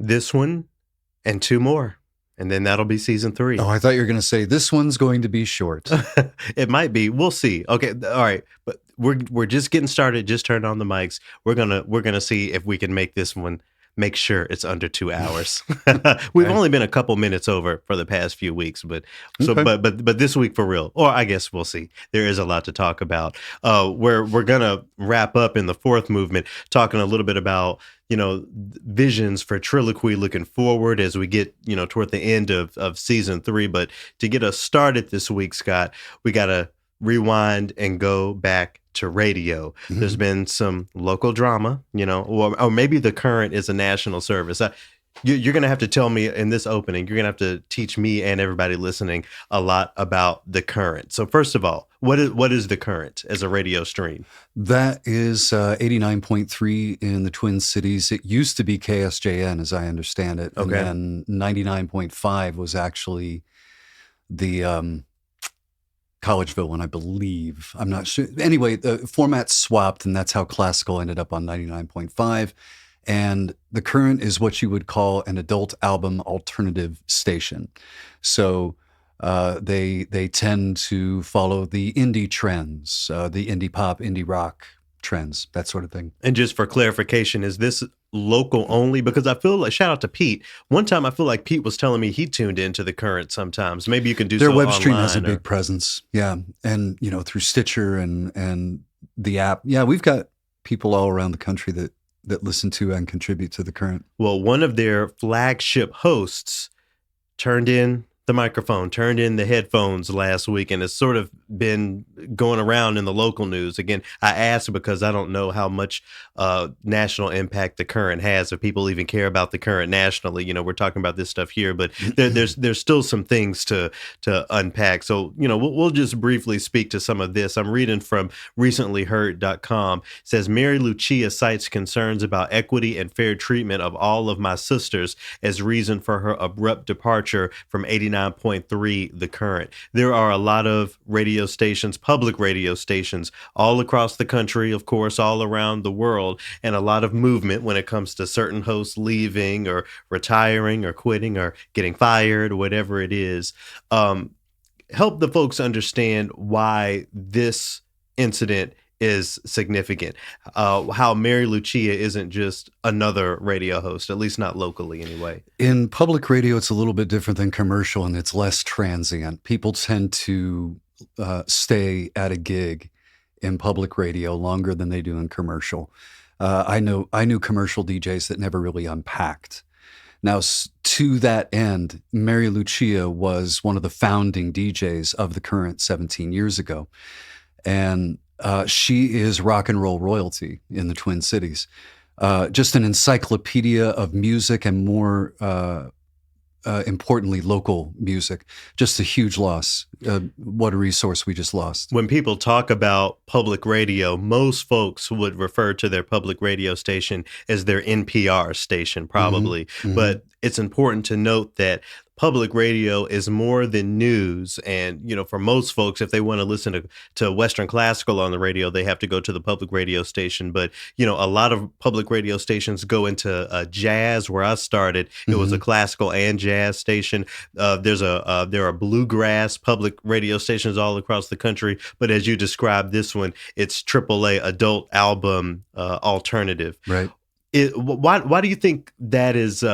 This one and two more. And then that'll be season 3. Oh, I thought you were going to say this one's going to be short. It might be. We'll see. Okay, all right. But we're just getting started. Just turned on the mics. We're gonna see if we can make this one. Make sure it's under 2 hours. We've only been a couple minutes over for the past few weeks, but but this week for real. Or I guess we'll see. There is a lot to talk about. We're gonna wrap up in the 4th movement, talking a little bit about visions for TRILLOQUY looking forward as we get toward the end of season 3. But to get us started this week, Scott, we gotta rewind and go back to radio. Mm-hmm. There's been some local drama, or maybe The Current is a national service. You're going to have to tell me in this opening, you're going to have to teach me and everybody listening a lot about The Current. So first of all, what is The Current as a radio stream? That is 89.3 in the Twin Cities. It used to be KSJN, as I understand it. Okay. And then 99.5 was actually the Collegeville one, I believe. I'm not sure. Anyway, the format swapped, and that's how classical ended up on 99.5. And The Current is what you would call an adult album alternative station. So they tend to follow the indie trends, the indie pop, indie rock trends, that sort of thing. And just for clarification, is this local only? Because I feel like, shout out to Pete. One time I feel like Pete was telling me he tuned into The Current sometimes. Maybe you can do their so web online. Stream has a big presence. Yeah. And, through Stitcher and the app. Yeah, we've got people all around the country that listen to and contribute to The Current. Well, one of their flagship hosts turned in the microphone, turned in the headphones last week, and it's sort of been going around in the local news. Again, I ask because I don't know how much national impact The Current has, if people even care about The Current nationally. We're talking about this stuff here, but there's still some things to unpack. So, we'll just briefly speak to some of this. I'm reading from recentlyheard.com. It says, Mary Lucia cites concerns about equity and fair treatment of all of my sisters as reason for her abrupt departure from 89.3 The Current. There are a lot of radio stations, public radio stations, all across the country, of course, all around the world, and a lot of movement when it comes to certain hosts leaving or retiring or quitting or getting fired, whatever it is. Help the folks understand why this incident is significant. How Mary Lucia isn't just another radio host, at least not locally anyway. In public radio, it's a little bit different than commercial, and it's less transient. People tend to stay at a gig in public radio longer than they do in commercial. I knew commercial DJs that never really unpacked. Now, to that end, Mary Lucia was one of the founding DJs of The Current 17 years ago. And she is rock and roll royalty in the Twin Cities. Just an encyclopedia of music and more importantly, local music. Just a huge loss. What a resource we just lost. When people talk about public radio, most folks would refer to their public radio station as their NPR station, probably. Mm-hmm. But it's important to note that public radio is more than news. And, for most folks, if they want to listen to Western classical on the radio, they have to go to the public radio station. But, a lot of public radio stations go into jazz. Where I started, it was a classical and jazz station. There are bluegrass public radio stations all across the country. But as you described this one, it's AAA adult album alternative. Right. Why do you think that is?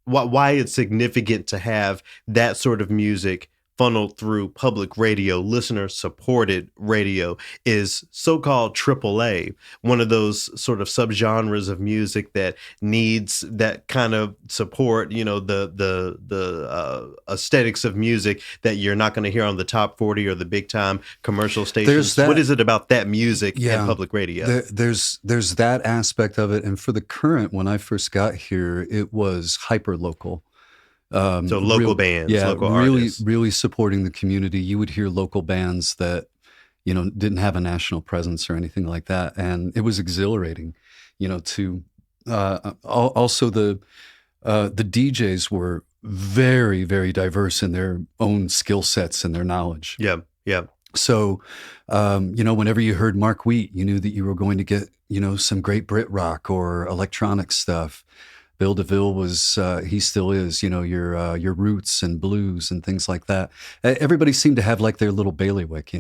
Why it's significant to have that sort of music funneled through public radio, listener-supported radio, is so-called AAA, one of those sort of subgenres of music that needs that kind of support, the aesthetics of music that you're not going to hear on the top 40 or the big-time commercial stations. What is it about that music and public radio? There's that aspect of it, and for The Current, when I first got here, it was hyper-local. So local bands, local artists. Really supporting the community. You would hear local bands that, didn't have a national presence or anything like that. And it was exhilarating, to also the DJs were very, very diverse in their own skill sets and their knowledge. Yeah. So, whenever you heard Mark Wheat, you knew that you were going to get, some great Brit rock or electronic stuff. Bill DeVille was, he still is, your roots and blues and things like that. Everybody seemed to have like their little bailiwick,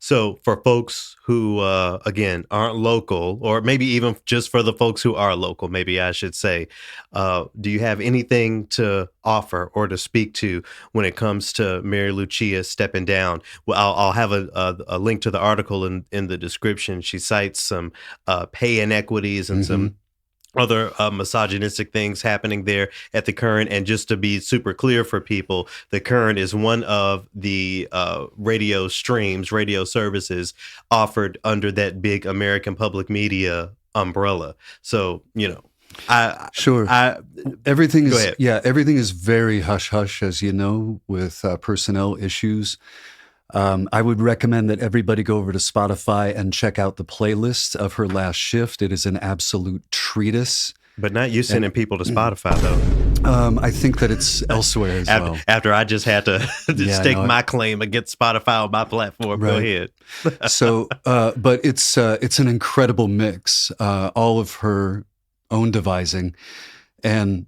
So for folks who, again, aren't local, or maybe even just for the folks who are local, maybe I should say, do you have anything to offer or to speak to when it comes to Mary Lucia stepping down? Well, I'll have a link to the article in the description. She cites some pay inequities and some other misogynistic things happening there at the Current. And just to be super clear for people, the Current is one of the radio services offered under that big American public media umbrella. So, Sure. Everything Go is ahead. everything is very hush hush, as you know, with personnel issues. I would recommend that everybody go over to Spotify and check out the playlist of her last shift. It is an absolute treatise. But not you sending people to Spotify, though. I think that it's elsewhere as well. After I just had to stake my claim against Spotify on my platform. Right. Go ahead. So, but it's an incredible mix, all of her own devising, and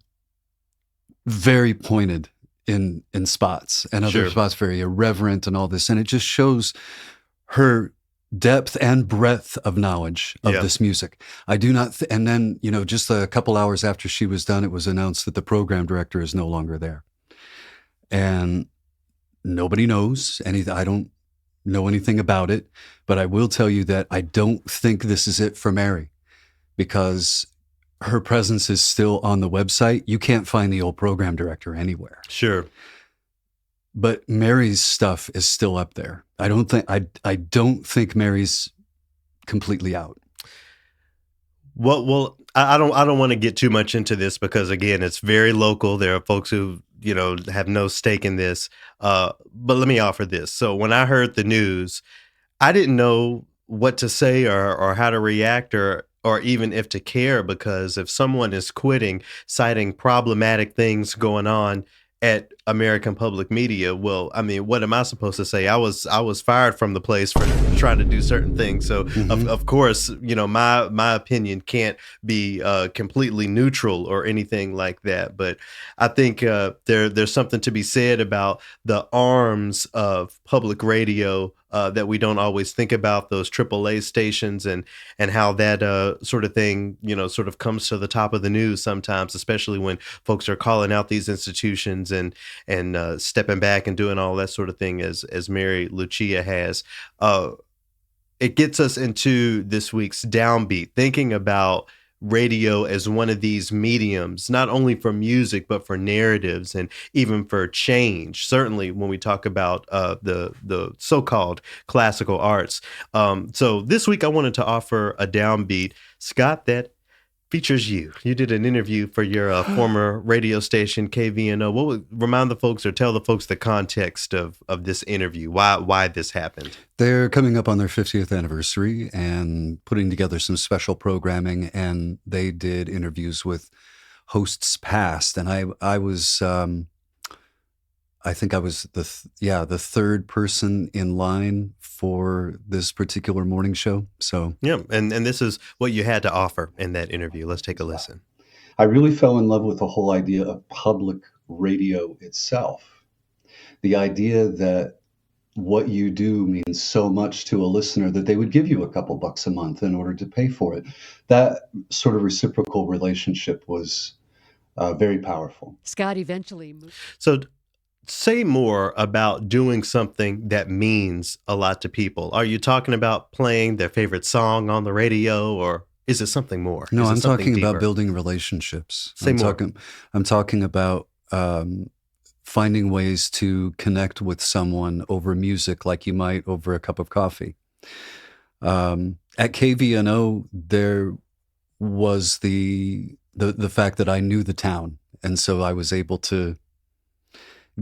very pointed in spots, and other spots very irreverent and all this. And it just shows her depth and breadth of knowledge of this music. I do not, and then, just a couple hours after she was done, it was announced that the program director is no longer there. And nobody knows anything. I don't know anything about it, but I will tell you that I don't think this is it for Mary, because her presence is still on the website. You can't find the old program director anywhere. Sure. But Mary's stuff is still up there. I don't think Mary's completely out. Well, I don't want to get too much into this because, again, it's very local. There are folks who, have no stake in this. But let me offer this. So when I heard the news, I didn't know what to say or how to react or even if to care, because if someone is quitting, citing problematic things going on at American public media, well, I mean, what am I supposed to say? I was fired from the place for trying to do certain things. So of course, my opinion can't be completely neutral or anything like that. But I think there's something to be said about the arms of public radio that we don't always think about, those AAA stations and how that sort of thing, sort of comes to the top of the news sometimes, especially when folks are calling out these institutions and stepping back and doing all that sort of thing as Mary Lucia has. It gets us into this week's downbeat, thinking about radio as one of these mediums, not only for music, but for narratives and even for change. Certainly when we talk about the so-called classical arts. So this week I wanted to offer a downbeat, Scott, that features you. You did an interview for your former radio station, KVNO. What would remind the folks or tell the folks the context of this interview, why this happened? They're coming up on their 50th anniversary and putting together some special programming, and they did interviews with hosts past. And I was, I think I was the third person in line for this particular morning show. So yeah, and this is what you had to offer in that interview. Let's take a listen. I really fell in love with the whole idea of public radio itself. The idea that what you do means so much to a listener that they would give you a couple bucks a month in order to pay for it. That sort of reciprocal relationship was very powerful. Scott eventually moved. So say more about doing something that means a lot to people. Are you talking about playing their favorite song on the radio, or is it something more? No, I'm talking deeper? about building relationships. Say more. I'm talking about finding ways to connect with someone over music like you might over a cup of coffee. At KVNO, there was the fact that I knew the town, and so I was able to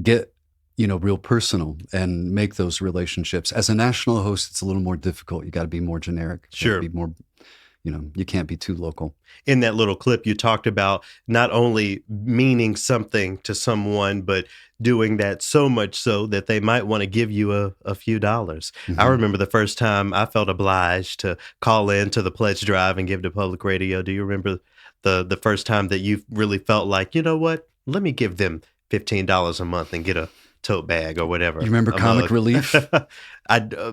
get real personal and make those relationships. As a national host, it's a little more difficult. You got to be more generic. Sure. Be more, you can't be too local. In that little clip, you talked about not only meaning something to someone, but doing that so much so that they might want to give you a few dollars. I remember the first time I felt obliged to call in to the pledge drive and give to public radio. Do you remember the first time that you really felt like, you know what? Let me give them $15 a month and get a tote bag or whatever. You remember a Comic mug. Relief?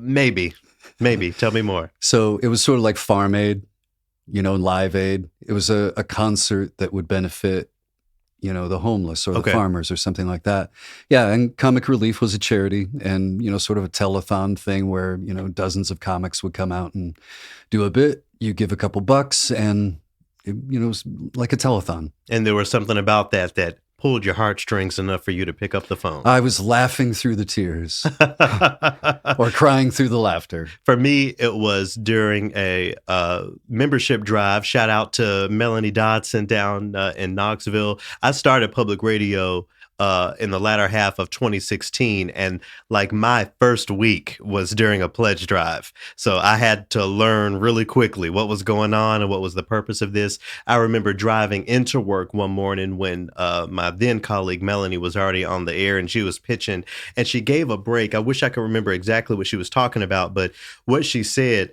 Maybe. Tell me more. So it was sort of like Farm Aid, Live Aid. It was a concert that would benefit, the homeless or the Okay. farmers or something like that. Yeah, and Comic Relief was a charity and, sort of a telethon thing where, dozens of comics would come out and do a bit. You give a couple bucks and, it was like a telethon. And there was something about that pulled your heartstrings enough for you to pick up the phone. I was laughing through the tears or crying through the laughter. For me, it was during a membership drive. Shout out to Melanie Dodson down in Knoxville. I started public radio in the latter half of 2016, and like my first week was during a pledge drive. So I had to learn really quickly what was going on and what was the purpose of this. I remember driving into work one morning when my then colleague Melanie was already on the air and she was pitching, and she gave a break. I wish I could remember exactly what she was talking about, but what she said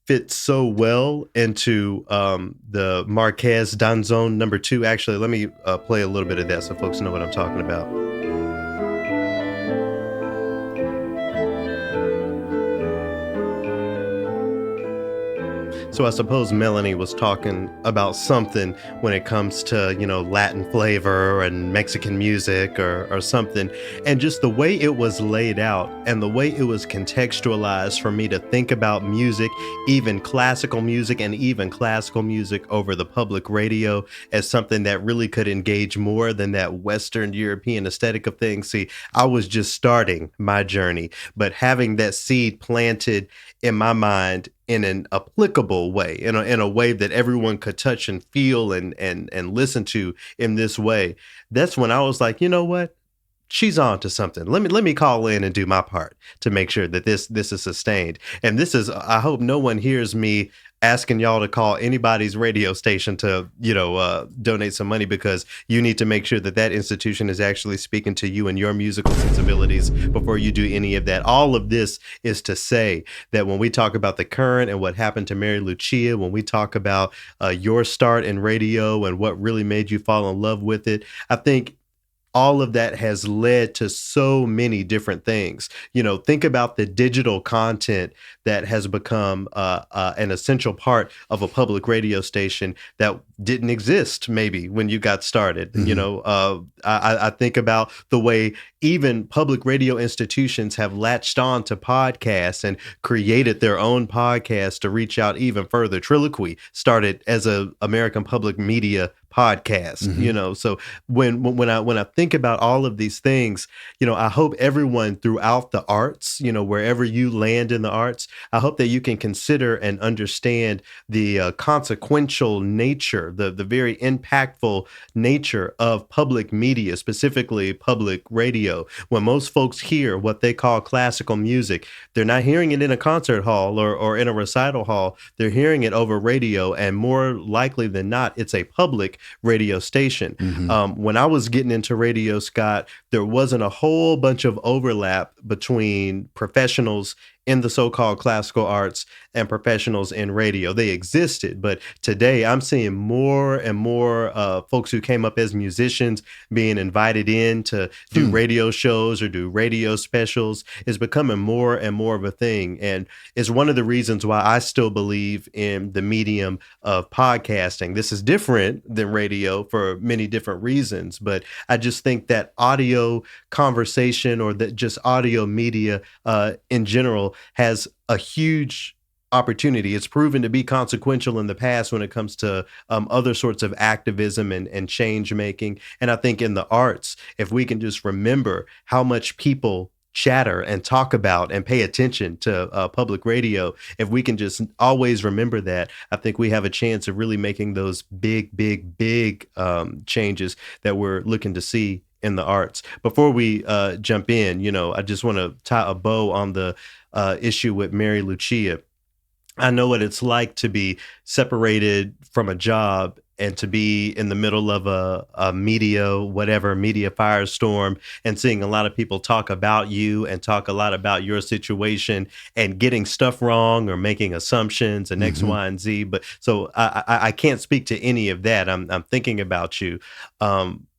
fits so well into the Márquez Danzón #2. Actually, let me play a little bit of that so folks know what I'm talking about. So I suppose Melanie was talking about something when it comes to, Latin flavor and Mexican music or something. And just the way it was laid out and the way it was contextualized for me to think about music, even classical music and even classical music over the public radio as something that really could engage more than that Western European aesthetic of things. See, I was just starting my journey, but having that seed planted in my mind in an applicable way, in a way that everyone could touch and feel and listen to in this way. That's when I was like, you know what? She's on to something. Let me call in and do my part to make sure that this is sustained. And this is, I hope no one hears me asking y'all to call anybody's radio station to, donate some money, because you need to make sure that institution is actually speaking to you and your musical sensibilities before you do any of that. All of this is to say that when we talk about the current and what happened to Mary Lucia, when we talk about your start in radio and what really made you fall in love with it, I think all of that has led to so many different things. Think about the digital content that has become an essential part of a public radio station that didn't exist maybe when you got started. Mm-hmm. I think about the way even public radio institutions have latched on to podcasts and created their own podcasts to reach out even further. TRILLOQUY started as a American public media podcast. Mm-hmm. So when I think about all of these things, I hope everyone throughout the arts, wherever you land in the arts, I hope that you can consider and understand the consequential nature, the very impactful nature of public media, specifically public radio. When most folks hear what they call classical music, they're not hearing it in a concert hall or in a recital hall. They're hearing it over radio, and more likely than not, it's a public radio station. Mm-hmm. When I was getting into radio, Scott, there wasn't a whole bunch of overlap between professionals in the so-called classical arts and professionals in radio. They existed, but today I'm seeing more and more folks who came up as musicians being invited in to do radio shows or do radio specials. Is becoming more and more of a thing, and is one of the reasons why I still believe in the medium of podcasting. This is different than radio for many different reasons, but I just think that audio conversation, or that just audio media in general, has a huge opportunity. It's proven to be consequential in the past when it comes to other sorts of activism and change making. And I think in the arts, if we can just remember how much people chatter and talk about and pay attention to public radio, if we can just always remember that, I think we have a chance of really making those big changes that we're looking to see in the arts. Before we jump in, I just want to tie a bow on the issue with Mary Lucia. I know what it's like to be separated from a job and to be in the middle of a media firestorm, and seeing a lot of people talk about you and talk a lot about your situation and getting stuff wrong or making assumptions and X, Y, and Z. But so I can't speak to any of that. I'm thinking about you,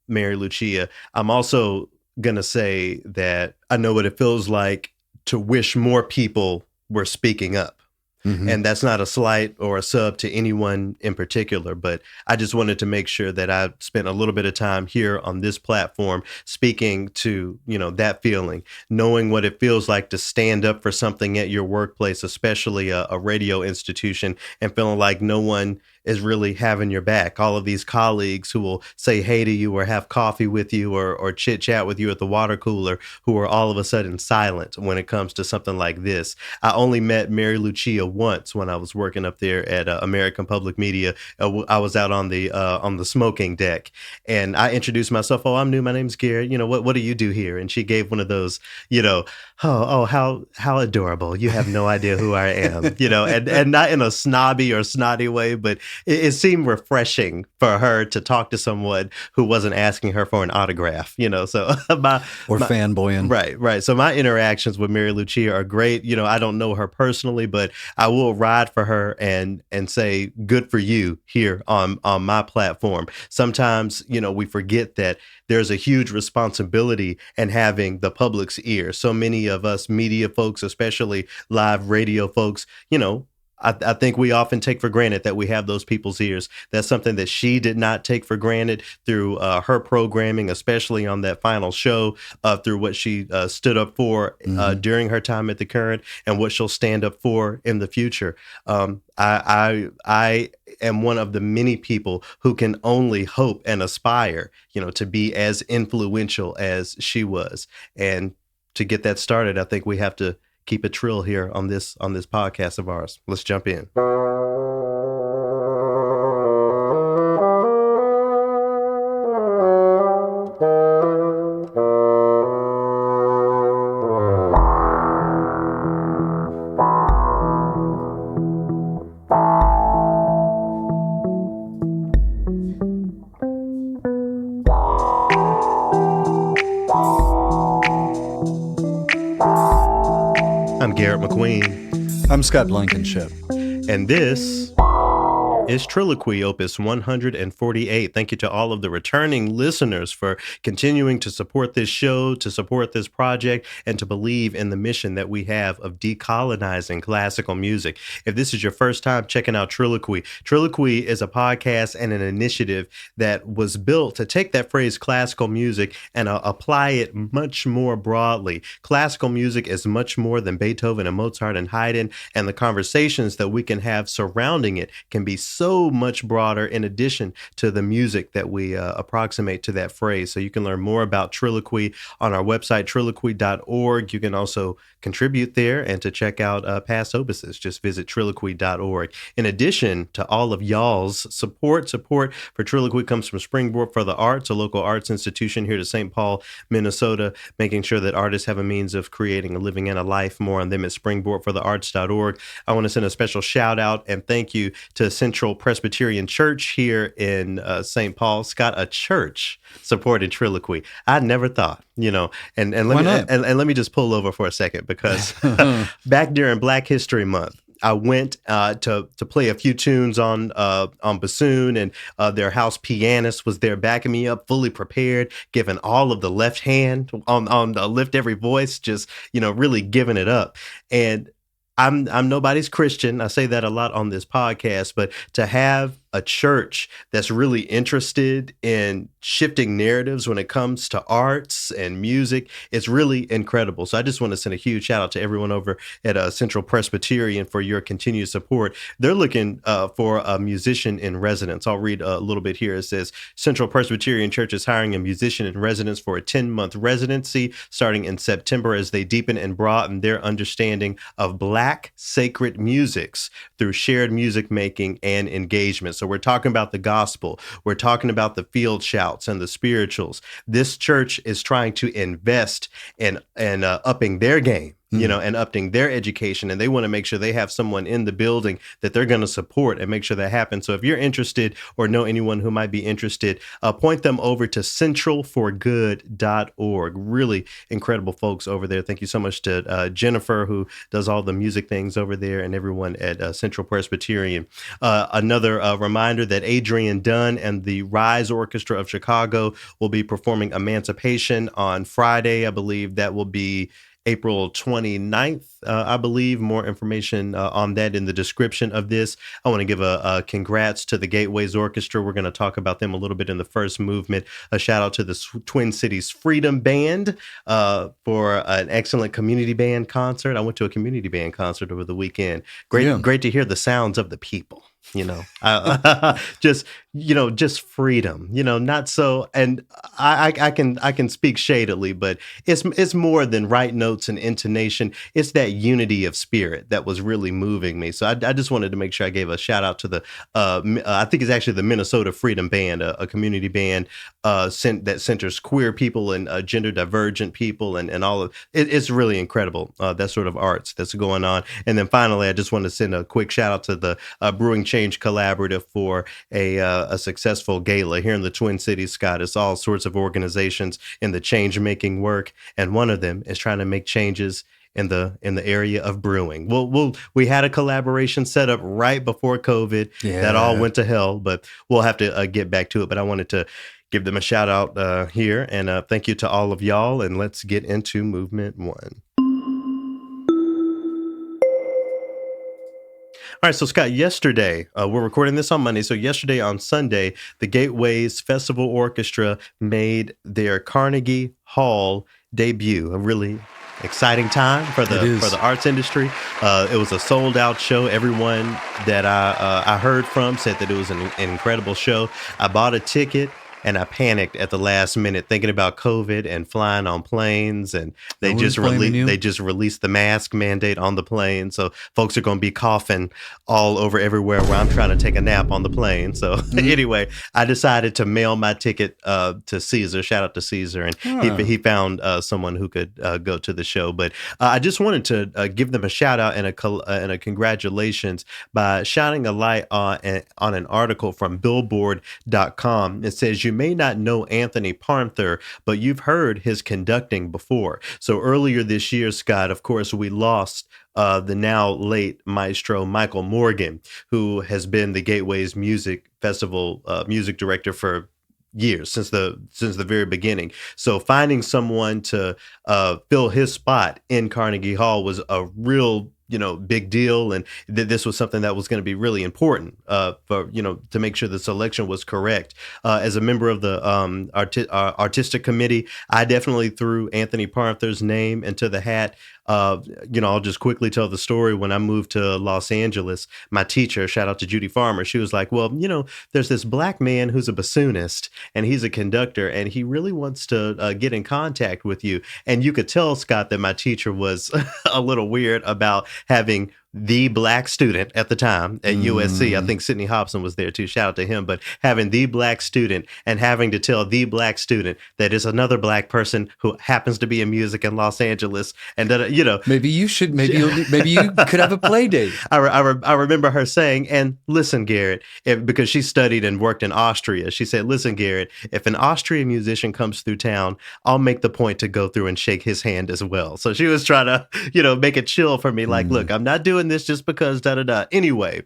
Mary Lucia. I'm also gonna say that I know what it feels like to wish more people were speaking up. And that's not a slight or a sub to anyone in particular, but I just wanted to make sure that I spent a little bit of time here on this platform speaking to, that feeling, knowing what it feels like to stand up for something at your workplace, especially a radio institution, and feeling like no one is really having your back. All of these colleagues who will say hey to you or have coffee with you or chit chat with you at the water cooler, who are all of a sudden silent when it comes to something like this. I only met Mary Lucia once when I was working up there at American Public Media. I was out on the smoking deck, and I introduced myself. Oh, I'm new. My name's Garrett. What do you do here? And she gave one of those, how adorable. You have no idea who I am, and not in a snobby or snotty way, but it seemed refreshing for her to talk to someone who wasn't asking her for an autograph, so fanboying. Right. So my interactions with Mary Lucia are great. I don't know her personally, but I will ride for her and say good for you here on my platform. Sometimes, we forget that there's a huge responsibility in having the public's ear. So many of us media folks, especially live radio folks, I think we often take for granted that we have those people's ears. That's something that she did not take for granted through her programming, especially on that final show, through what she stood up for during her time at the Current and what she'll stand up for in the future. I am one of the many people who can only hope and aspire, to be as influential as she was. And to get that started, I think we have to keep it trill here on this podcast of ours. Let's jump in. I'm Garrett McQueen. I'm Scott Blankenship. And this is TRILLOQUY, Opus 148. Thank you to all of the returning listeners for continuing to support this show, to support this project, and to believe in the mission that we have of decolonizing classical music. If this is your first time checking out TRILLOQUY, TRILLOQUY is a podcast and an initiative that was built to take that phrase classical music and apply it much more broadly. Classical music is much more than Beethoven and Mozart and Haydn, and the conversations that we can have surrounding it can be so much broader in addition to the music that we approximate to that phrase. So you can learn more about TRILLOQUY on our website, TRILLOQUY.org. You can also contribute there, and to check out past opuses, just visit TRILLOQUY.org. In addition to all of y'all's support for TRILLOQUY comes from Springboard for the Arts, a local arts institution here to St. Paul, Minnesota, making sure that artists have a means of creating a living and a life. More on them at springboardforthearts.org. I want to send a special shout out and thank you to Central Presbyterian Church here in St. Paul. Scott, a church supported TRILLOQUY. I never thought, and let me just pull over for a second, because back during Black History Month, I went to play a few tunes on bassoon, and their house pianist was there backing me up, fully prepared, giving all of the left hand on the lift every voice, just really giving it up. And I'm nobody's Christian. I say that a lot on this podcast, but to have a church that's really interested in shifting narratives when it comes to arts and music, it's really incredible. So I just want to send a huge shout out to everyone over at Central Presbyterian for your continued support. They're looking for a musician in residence. I'll read a little bit here. It says, Central Presbyterian Church is hiring a musician in residence for a 10-month residency starting in September as they deepen and broaden their understanding of Black sacred musics through shared music making and engagement. So we're talking about the gospel. We're talking about the field shouts and the spirituals. This church is trying to invest in upping their game and upping their education. And they want to make sure they have someone in the building that they're going to support and make sure that happens. So if you're interested or know anyone who might be interested, point them over to centralforgood.org. Really incredible folks over there. Thank you so much to Jennifer, who does all the music things over there, and everyone at Central Presbyterian. Another reminder that Adrian Dunn and the Rise Orchestra of Chicago will be performing Emancipation on Friday. I believe that will be April 29th, I believe. More information on that in the description of this. I want to give a congrats to the Gateways Orchestra. We're going to talk about them a little bit in the first movement. A shout out to the Twin Cities Freedom Band for an excellent community band concert. I went to a community band concert over the weekend. Great to hear the sounds of the people. Just freedom, not so. And I can speak shadily, but it's more than right notes and intonation. It's that unity of spirit that was really moving me. So I just wanted to make sure I gave a shout out to the, I think it's actually the Minnesota Freedom Band, a community band that centers queer people and gender divergent people and all of it. It's really incredible, that sort of arts that's going on. And then finally, I just want to send a quick shout out to the Brewing Change Collaborative for a successful gala here in the Twin Cities, Scott. It's all sorts of organizations in the change-making work, and one of them is trying to make changes in the area of brewing. We had a collaboration set up right before COVID. That all went to hell, but we'll have to get back to it. But I wanted to give them a shout out here, and thank you to all of y'all, and let's get into movement one. All right, so Scott, yesterday, we're recording this on Monday, so yesterday on Sunday, the Gateways Festival Orchestra made their Carnegie Hall debut. A really exciting time for the arts industry. It was a sold out show. Everyone that I heard from said that it was an incredible show. I bought a ticket. And I panicked at the last minute thinking about COVID and flying on planes. And they just released the mask mandate on the plane. So folks are going to be coughing all over everywhere where I'm trying to take a nap on the plane. So anyway, I decided to mail my ticket to Caesar. Shout out to Caesar. And he found someone who could go to the show. But I just wanted to give them a shout out and a congratulations by shining a light on an article from Billboard.com. It says, you may not know Anthony Parnther, but you've heard his conducting before. So earlier this year, Scott, of course, we lost the now late maestro Michael Morgan, who has been the Gateways Music Festival music director for years, since the very beginning. So finding someone to fill his spot in Carnegie Hall was a real big deal, and this was something that was going to be really important for to make sure the selection was correct. As a member of the artistic committee, I definitely threw Anthony Parnther's name into the hat. I'll just quickly tell the story. When I moved to Los Angeles, my teacher, shout out to Judy Farmer, she was like, well, there's this black man who's a bassoonist and he's a conductor and he really wants to get in contact with you. And you could tell, Scott, that my teacher was a little weird about having the black student at the time at USC. I think Sidney Hobson was there too. Shout out to him. But having the black student and having to tell the black student that it's another black person who happens to be in music in Los Angeles, and that maybe you could have a play date. I remember her saying, and listen, Garrett, because she studied and worked in Austria, she said, listen, Garrett, if an Austrian musician comes through town, I'll make the point to go through and shake his hand as well. So she was trying to make it chill for me. Like, look, I'm not doing this just because Anyway,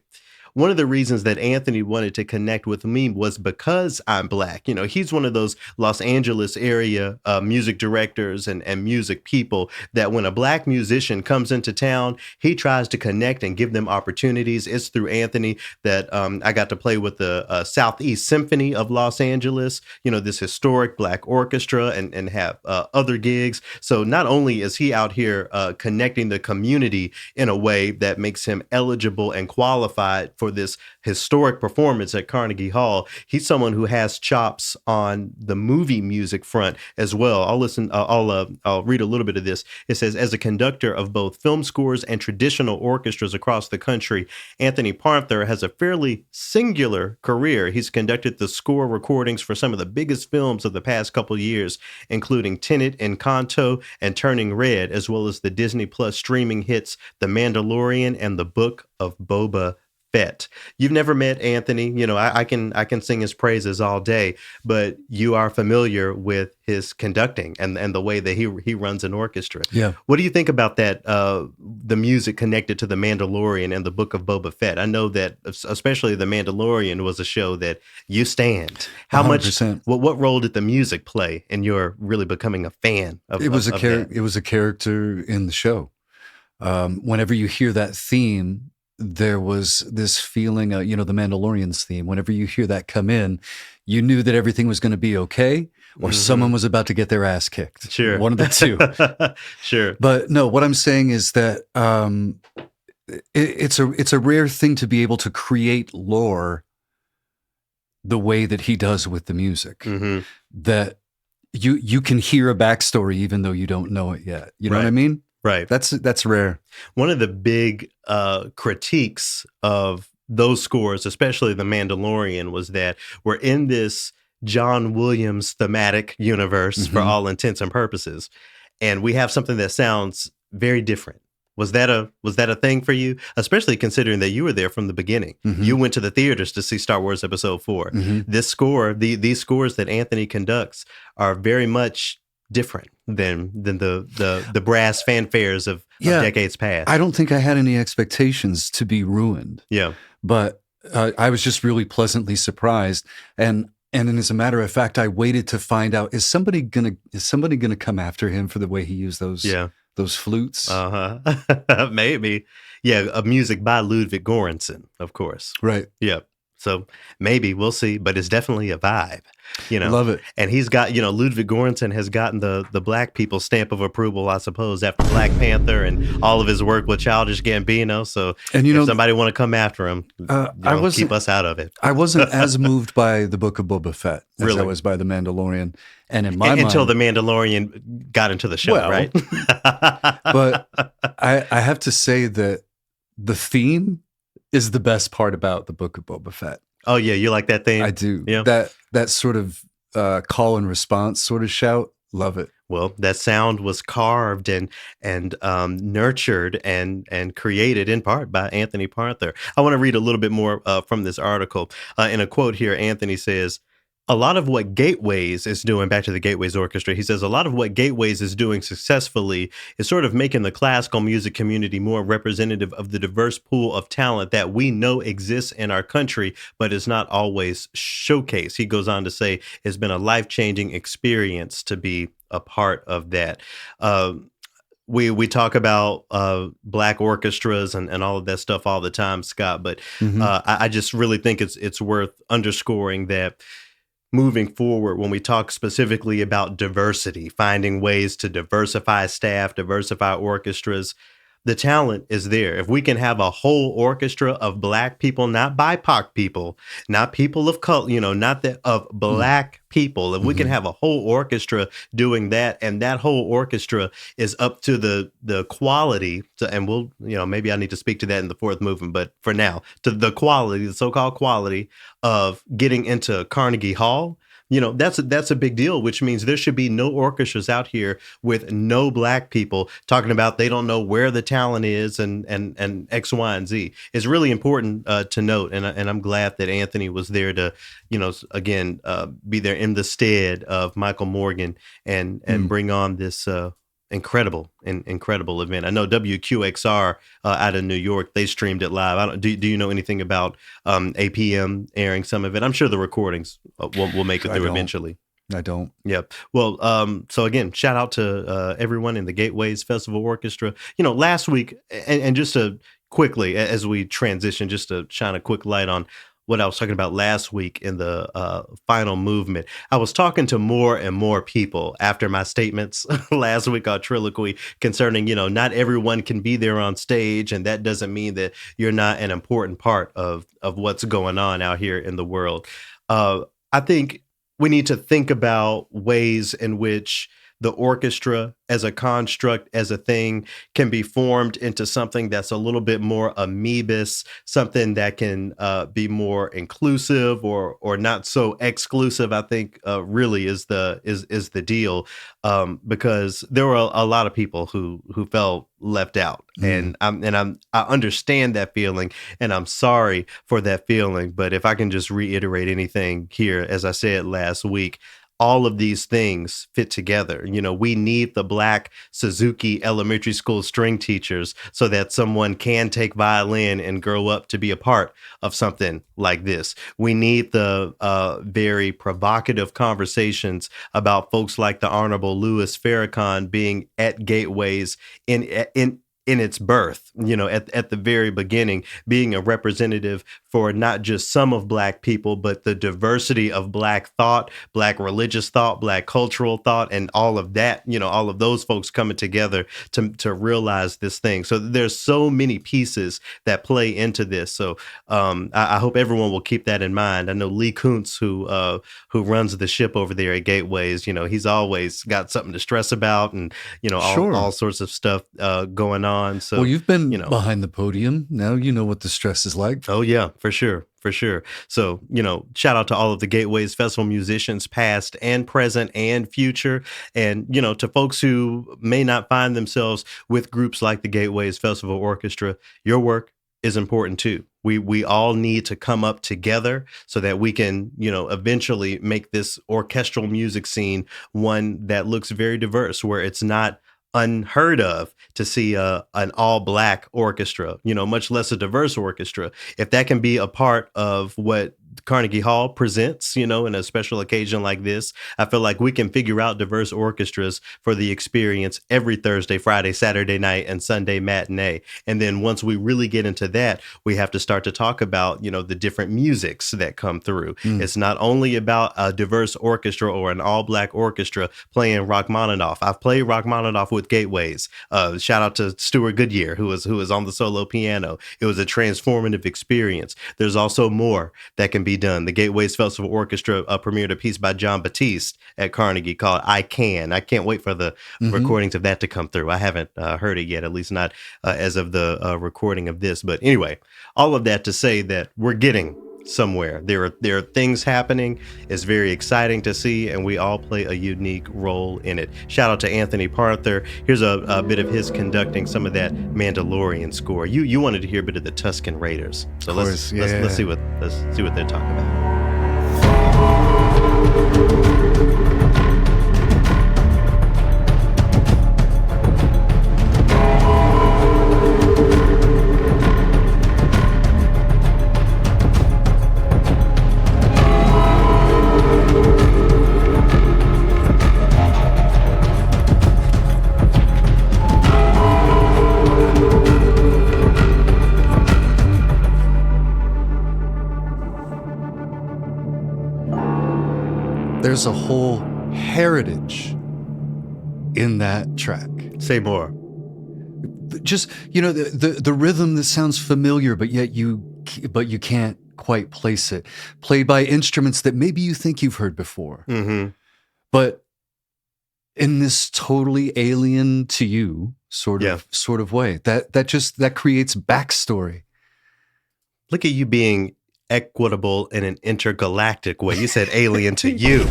one of the reasons that Anthony wanted to connect with me was because I'm black. He's one of those Los Angeles area music directors and music people that when a black musician comes into town, he tries to connect and give them opportunities. It's through Anthony that I got to play with the Southeast Symphony of Los Angeles, this historic black orchestra and have other gigs. So not only is he out here connecting the community in a way that makes him eligible and qualified for this historic performance at Carnegie Hall. He's someone who has chops on the movie music front as well. I'll read a little bit of this. It says, as a conductor of both film scores and traditional orchestras across the country, Anthony Parther has a fairly singular career. He's conducted the score recordings for some of the biggest films of the past couple years, including Tenet, Encanto, and Turning Red, as well as the Disney Plus streaming hits The Mandalorian and The Book of Boba Fett. You've never met Anthony. You know, I can sing his praises all day, but you are familiar with his conducting and the way that he runs an orchestra. Yeah. What do you think about that? The music connected to The Mandalorian and The Book of Boba Fett. I know that especially The Mandalorian was a show that you stand. How 100%. much? What role did the music play in your really becoming a fan of? It was that? It was a character in the show. Whenever you hear that theme, there was this feeling, The Mandalorian's theme. Whenever you hear that come in, you knew that everything was going to be okay, or someone was about to get their ass kicked. Sure, one of the two. Sure, but no. What I'm saying is that it's a rare thing to be able to create lore the way that he does with the music. Mm-hmm. That you can hear a backstory even though you don't know it yet. You know what I mean? Right. That's rare. One of the big critiques of those scores, especially The Mandalorian, was that we're in this John Williams thematic universe for all intents and purposes, and we have something that sounds very different. Was that a thing for you? Especially considering that you were there from the beginning. Mm-hmm. You went to the theaters to see Star Wars Episode 4. Mm-hmm. This score, these scores that Anthony conducts, are very much different than the brass fanfares of decades past. I don't think I had any expectations to be ruined. Yeah, but I was just really pleasantly surprised, and as a matter of fact, I waited to find out is somebody gonna come after him for the way he used those flutes. Maybe. Yeah, music by Ludwig Göransson, of course. Right. Yeah. So maybe we'll see, but it's definitely a vibe, Love it. And he's got, Ludwig Göransson has gotten the black people stamp of approval, I suppose, after Black Panther and all of his work with Childish Gambino. So if somebody want to come after him, keep us out of it. I wasn't as moved by the Book of Boba Fett as I was by The Mandalorian. And in my mind, until The Mandalorian got into the show, right? But I have to say that the theme is the best part about the Book of Boba Fett. Oh yeah, you like that theme? I do. Yeah. That sort of call and response sort of shout. Love it. Well, that sound was carved and nurtured and created in part by Anthony Parther. I want to read a little bit more from this article. In a quote here, Anthony says, a lot of what Gateways is doing, back to the Gateways Orchestra, he says, a lot of what Gateways is doing successfully is sort of making the classical music community more representative of the diverse pool of talent that we know exists in our country, but is not always showcased. He goes on to say, it's been a life-changing experience to be a part of that. We talk about black orchestras and all of that stuff all the time, Scott, but I just really think it's worth underscoring that moving forward, when we talk specifically about diversity, finding ways to diversify staff, diversify orchestras, the talent is there. If we can have a whole orchestra of black people, not BIPOC people, not people of color, not that of black people, if we can have a whole orchestra doing that, and that whole orchestra is up to the quality, and we'll, maybe I need to speak to that in the fourth movement, but for now, to the quality, the so-called quality of getting into Carnegie Hall, that's a big deal, which means there should be no orchestras out here with no black people talking about they don't know where the talent is and X, Y, and Z. It's really important to note, and I'm glad that Anthony was there to, again, be there in the stead of Michael Morgan and bring on this incredible event. I know WQXR out of New York, they streamed it live. Do you know anything about APM airing some of it? I'm sure the recordings will make it through eventually. I don't. Yep. Well, so again, shout out to everyone in the Gateways Festival Orchestra. Last week, and just to quickly, as we transition, just to shine a quick light on what I was talking about last week in the final movement. I was talking to more and more people after my statements last week on Trilloquy concerning, not everyone can be there on stage, and that doesn't mean that you're not an important part of what's going on out here in the world. I think we need to think about ways in which the orchestra as a construct, as a thing, can be formed into something that's a little bit more amoebus, something that can be more inclusive or not so exclusive. I think really is the deal, because there were a lot of people who felt left out, and I understand that feeling, and I'm sorry for that feeling. But if I can just reiterate anything here, as I said last week, all of these things fit together. We need the Black Suzuki elementary school string teachers so that someone can take violin and grow up to be a part of something like this. We need the very provocative conversations about folks like the Honorable Louis Farrakhan being at Gateways in its birth, at the very beginning, being a representative for not just some of Black people, but the diversity of Black thought, Black religious thought, Black cultural thought, and all of that, all of those folks coming together to realize this thing. So there's so many pieces that play into this. So I hope everyone will keep that in mind. I know Lee Kuntz, who runs the ship over there at Gateways, he's always got something to stress about, and, all sorts of stuff going on. So, well, you've been behind the podium. Now you know what the stress is like. Oh, yeah, for sure. For sure. So, shout out to all of the Gateways Festival musicians, past and present and future. And, to folks who may not find themselves with groups like the Gateways Festival Orchestra, your work is important too. We all need to come up together so that we can, eventually make this orchestral music scene one that looks very diverse, where it's not unheard of to see an all-Black orchestra, much less a diverse orchestra. If that can be a part of what Carnegie Hall presents, in a special occasion like this, I feel like we can figure out diverse orchestras for the experience every Thursday, Friday, Saturday night, and Sunday matinee. And then once we really get into that, we have to start to talk about, the different musics that come through. It's not only about a diverse orchestra or an all-Black orchestra playing Rachmaninoff. I've played Rachmaninoff with Gateways. Shout out to Stuart Goodyear, who was on the solo piano. It was a transformative experience. There's also more that can be done. The Gateways Festival Orchestra premiered a piece by John Batiste at Carnegie called I Can. I can't wait for the recordings of that to come through. I haven't heard it yet, at least not as of the recording of this. But anyway, all of that to say that we're getting somewhere. There are things happening. It's very exciting to see, and we all play a unique role in it. Shout out to Anthony Parther. Here's a bit of his conducting some of that Mandalorian score. You wanted to hear a bit of the Tusken Raiders, so let's see what they're talking about. There's a whole heritage in that track. Say more. Just, the rhythm that sounds familiar, but you can't quite place it. Played by instruments that maybe you think you've heard before. Mm-hmm. But in this totally alien to you sort of way. That creates backstory. Look at you being equitable in an intergalactic way. You said alien to you.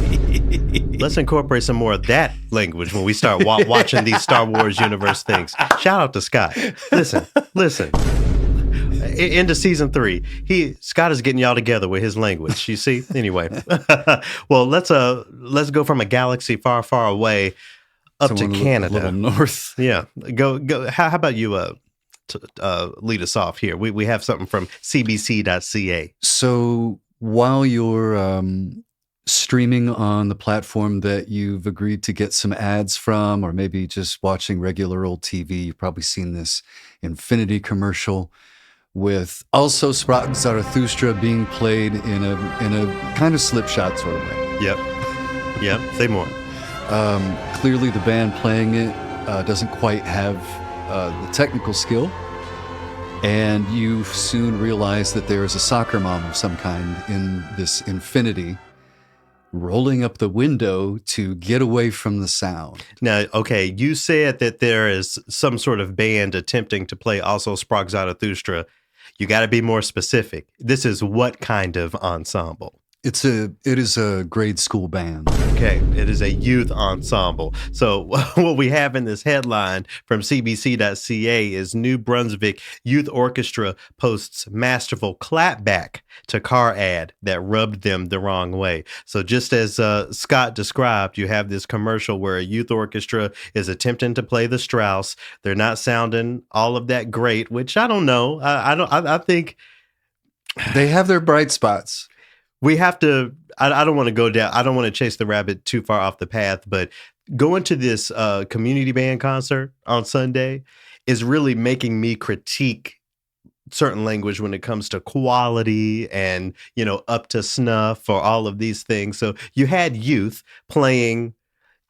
Let's incorporate some more of that language when we start watching these Star Wars universe things. Shout out to Scott. Listen. Into season 3, Scott is getting y'all together with his language. You see? Anyway, well, let's go from a galaxy far, far away up to Canada, a little north. Yeah, go. How about you? Lead us off here. We have something from cbc.ca. So while you're streaming on the platform that you've agreed to get some ads from, or maybe just watching regular old TV, you've probably seen this Infinity commercial. with Also Sprach Zarathustra being played in a kind of slipshod sort of way. Yep. Say more. Clearly the band playing it doesn't quite have the technical skill, and you soon realize that there is a soccer mom of some kind in this infinity rolling up the window to get away from the sound. Now, okay, you said that there is some sort of band attempting to play Also Sprach Zarathustra. You got to be more specific. This is what kind of ensemble? It is a grade school band. Okay, it is a youth ensemble. So what we have in this headline from cbc.ca is New Brunswick Youth Orchestra posts masterful clapback to car ad that rubbed them the wrong way. So just as Scott described, you have this commercial where a youth orchestra is attempting to play the Strauss. They're not sounding all of that great, which I don't know. I think they have their bright spots. We have to, I don't want to go down, I don't want to chase the rabbit too far off the path, but going to this community band concert on Sunday is really making me critique certain language when it comes to quality and, up to snuff or all of these things. So you had youth playing,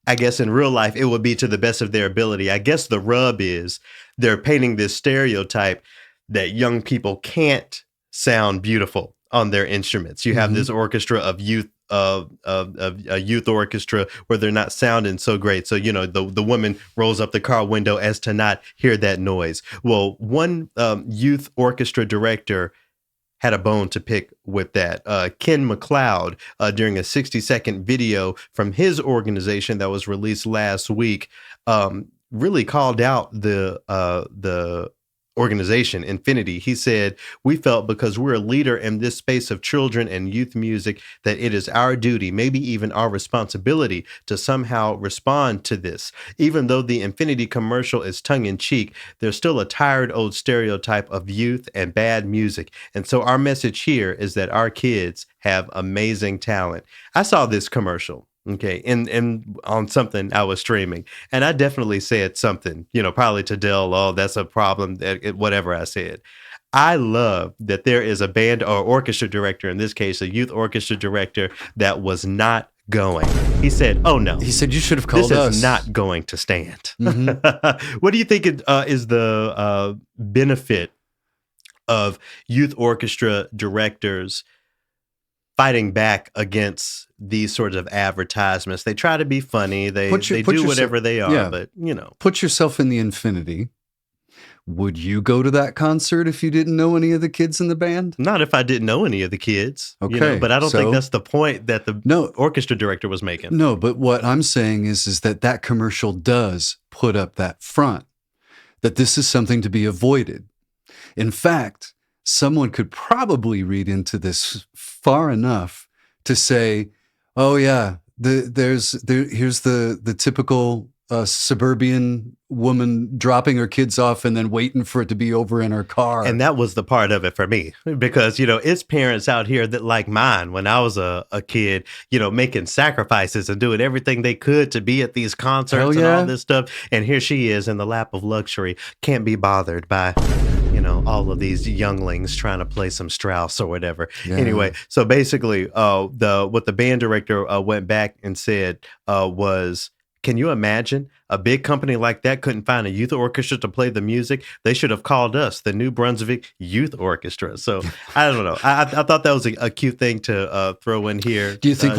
I guess in real life, it would be to the best of their ability. I guess the rub is they're painting this stereotype that young people can't sound beautiful on their instruments. You have this orchestra of youth, of a youth orchestra where they're not sounding so great. So, the woman rolls up the car window as to not hear that noise. Well, one youth orchestra director had a bone to pick with that. Ken McLeod, during a 60-second video from his organization that was released last week, really called out the organization, Infinity. He said, "We felt because we're a leader in this space of children and youth music that it is our duty, maybe even our responsibility, to somehow respond to this. Even though the Infinity commercial is tongue-in-cheek, there's still a tired old stereotype of youth and bad music. And so our message here is that our kids have amazing talent." I saw this commercial. Okay, and on something I was streaming, and I definitely said something, probably to Dell, "Oh, that's a problem," whatever I said. I love that there is a band or orchestra director, in this case, a youth orchestra director, that was not going. He said, "Oh no." He said, "You should have called us. This is not going to stand." What do you think is the benefit of youth orchestra directors fighting back against these sorts of advertisements? They try to be funny. They do whatever they are, but Put yourself in the Infinity. Would you go to that concert if you didn't know any of the kids in the band? Not if I didn't know any of the kids. Okay. But I don't think that's the point that the orchestra director was making. No, but what I'm saying is that commercial does put up that front, that this is something to be avoided. In fact, someone could probably read into this far enough to say, "Oh yeah, here's the typical suburban woman dropping her kids off and then waiting for it to be over in her car." And that was the part of it for me, because, it's parents out here that, like mine, when I was a kid, making sacrifices and doing everything they could to be at these concerts and all this stuff. And here she is in the lap of luxury, can't be bothered by, all of these younglings trying to play some Strauss or whatever. Yeah. Anyway, so basically, what the band director went back and said was, "Can you imagine a big company like that couldn't find a youth orchestra to play the music? They should have called us, the New Brunswick Youth Orchestra." So I don't know. I thought that was a cute thing to throw in here. Do you think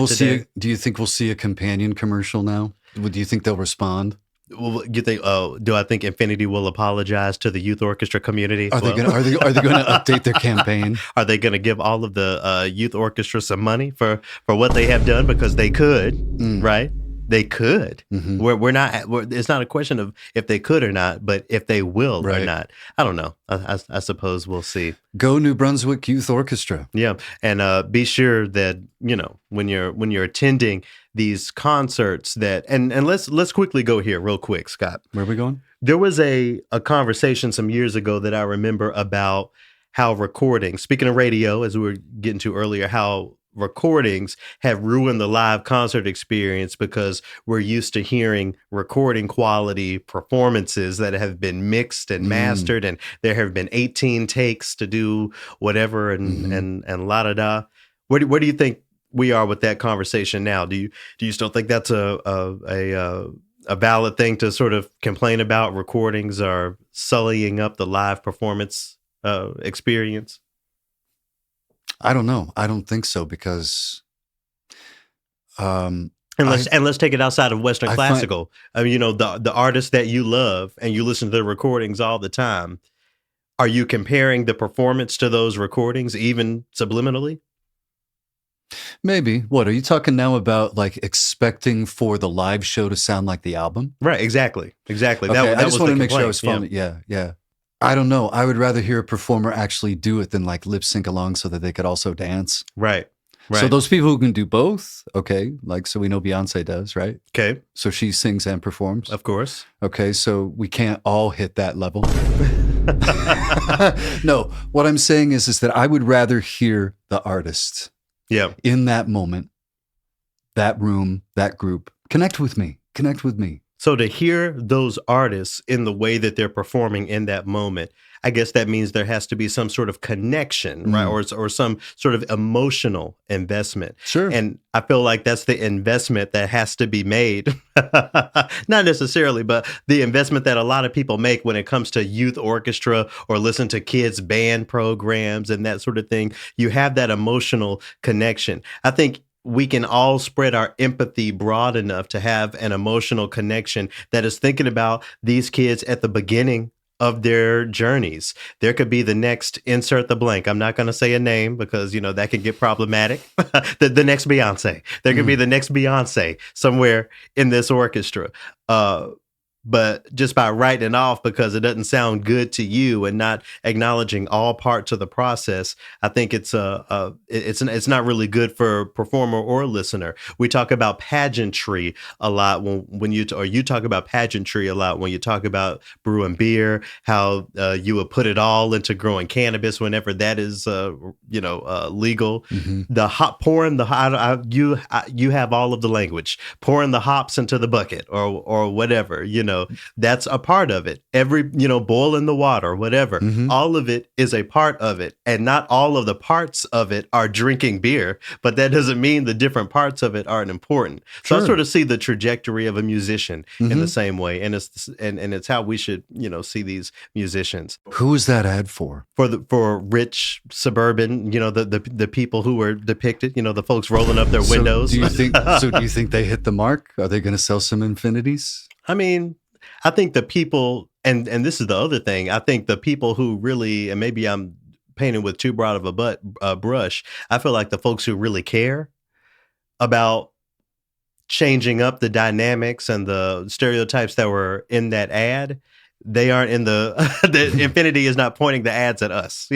we'll see a companion commercial now? Do you think they'll respond? Well, you think? Do I think Infinity will apologize to the youth orchestra community? Are they going to update their campaign? Are they going to give all of the youth orchestra some money for what they have done? Because they could, right? They could. Mm-hmm. It's not a question of if they could or not, but if they will or not. I don't know. I suppose we'll see. Go New Brunswick Youth Orchestra. Yeah, and be sure that when you're attending these concerts and let's quickly go here real quick, Scott. Where are we going? There was a conversation some years ago that I remember about how recording, speaking of radio, as we were getting to earlier, how recordings have ruined the live concert experience because we're used to hearing recording quality performances that have been mixed and mastered, and there have been 18 takes to do whatever and la da da. Where do you think we are with that conversation now? Do you still think that's a valid thing to sort of complain about? Recordings are sullying up the live performance experience? I don't know. I don't think so, because and let's take it outside of Western classical. I mean, the artists that you love and you listen to the recordings all the time. Are you comparing the performance to those recordings, even subliminally? Maybe. What are you talking now about? Like expecting for the live show to sound like the album? Right. Exactly. Okay, That I just was want the to make sure I complaint. was following. Yeah. I don't know. I would rather hear a performer actually do it than like lip sync along so that they could also dance. Right. So those people who can do both, okay, like, so we know Beyonce does, right? Okay. So she sings and performs. Of course. Okay, so we can't all hit that level. No, what I'm saying is that I would rather hear the artist in that moment, that room, that group. Connect with me. So to hear those artists in the way that they're performing in that moment, I guess that means there has to be some sort of connection, right? Or some sort of emotional investment. Sure. And I feel like that's the investment that has to be made. Not necessarily, but the investment that a lot of people make when it comes to youth orchestra or listen to kids' band programs and that sort of thing. You have that emotional connection. I think we can all spread our empathy broad enough to have an emotional connection that is thinking about these kids at the beginning of their journeys. There could be the next insert the blank. I'm not going to say a name because, that can get problematic. the next Beyonce. There could be the next Beyonce somewhere in this orchestra. But just by writing it off because it doesn't sound good to you and not acknowledging all parts of the process, I think it's not really good for performer or listener. We talk about pageantry a lot when you talk about pageantry a lot when you talk about brewing beer, how you would put it all into growing cannabis whenever that is legal. The hop pouring you have all of the language, pouring the hops into the bucket or whatever. That's a part of it. Every, boiling the water, whatever. All of it is a part of it. And not all of the parts of it are drinking beer, but that doesn't mean the different parts of it aren't important. So I sort of see the trajectory of a musician in the same way. And it's how we should, see these musicians. Who is that ad for? For rich suburban, the people who were depicted, the folks rolling up their windows. Do you think they hit the mark? Are they going to sell some Infinities? I mean, I think the people, and this is the other thing, I think the people who really, and maybe I'm painting with too broad of a brush, I feel like the folks who really care about changing up the dynamics and the stereotypes that were in that ad, they aren't in the Infinity is not pointing the ads at us,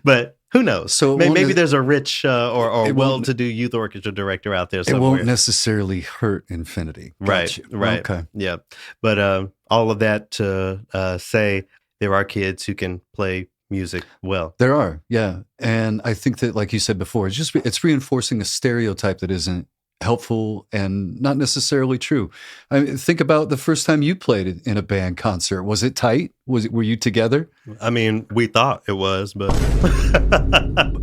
but who knows? So maybe there's a rich or well-to-do youth orchestra director out there somewhere. It won't necessarily hurt Infinity. Right. Okay. Yeah. But all of that to say there are kids who can play music well. There are, yeah. And I think that, like you said before, it's reinforcing a stereotype that isn't helpful and not necessarily true. I mean, think about the first time you played in a band concert. Was it tight? Were you together? I mean, we thought it was, but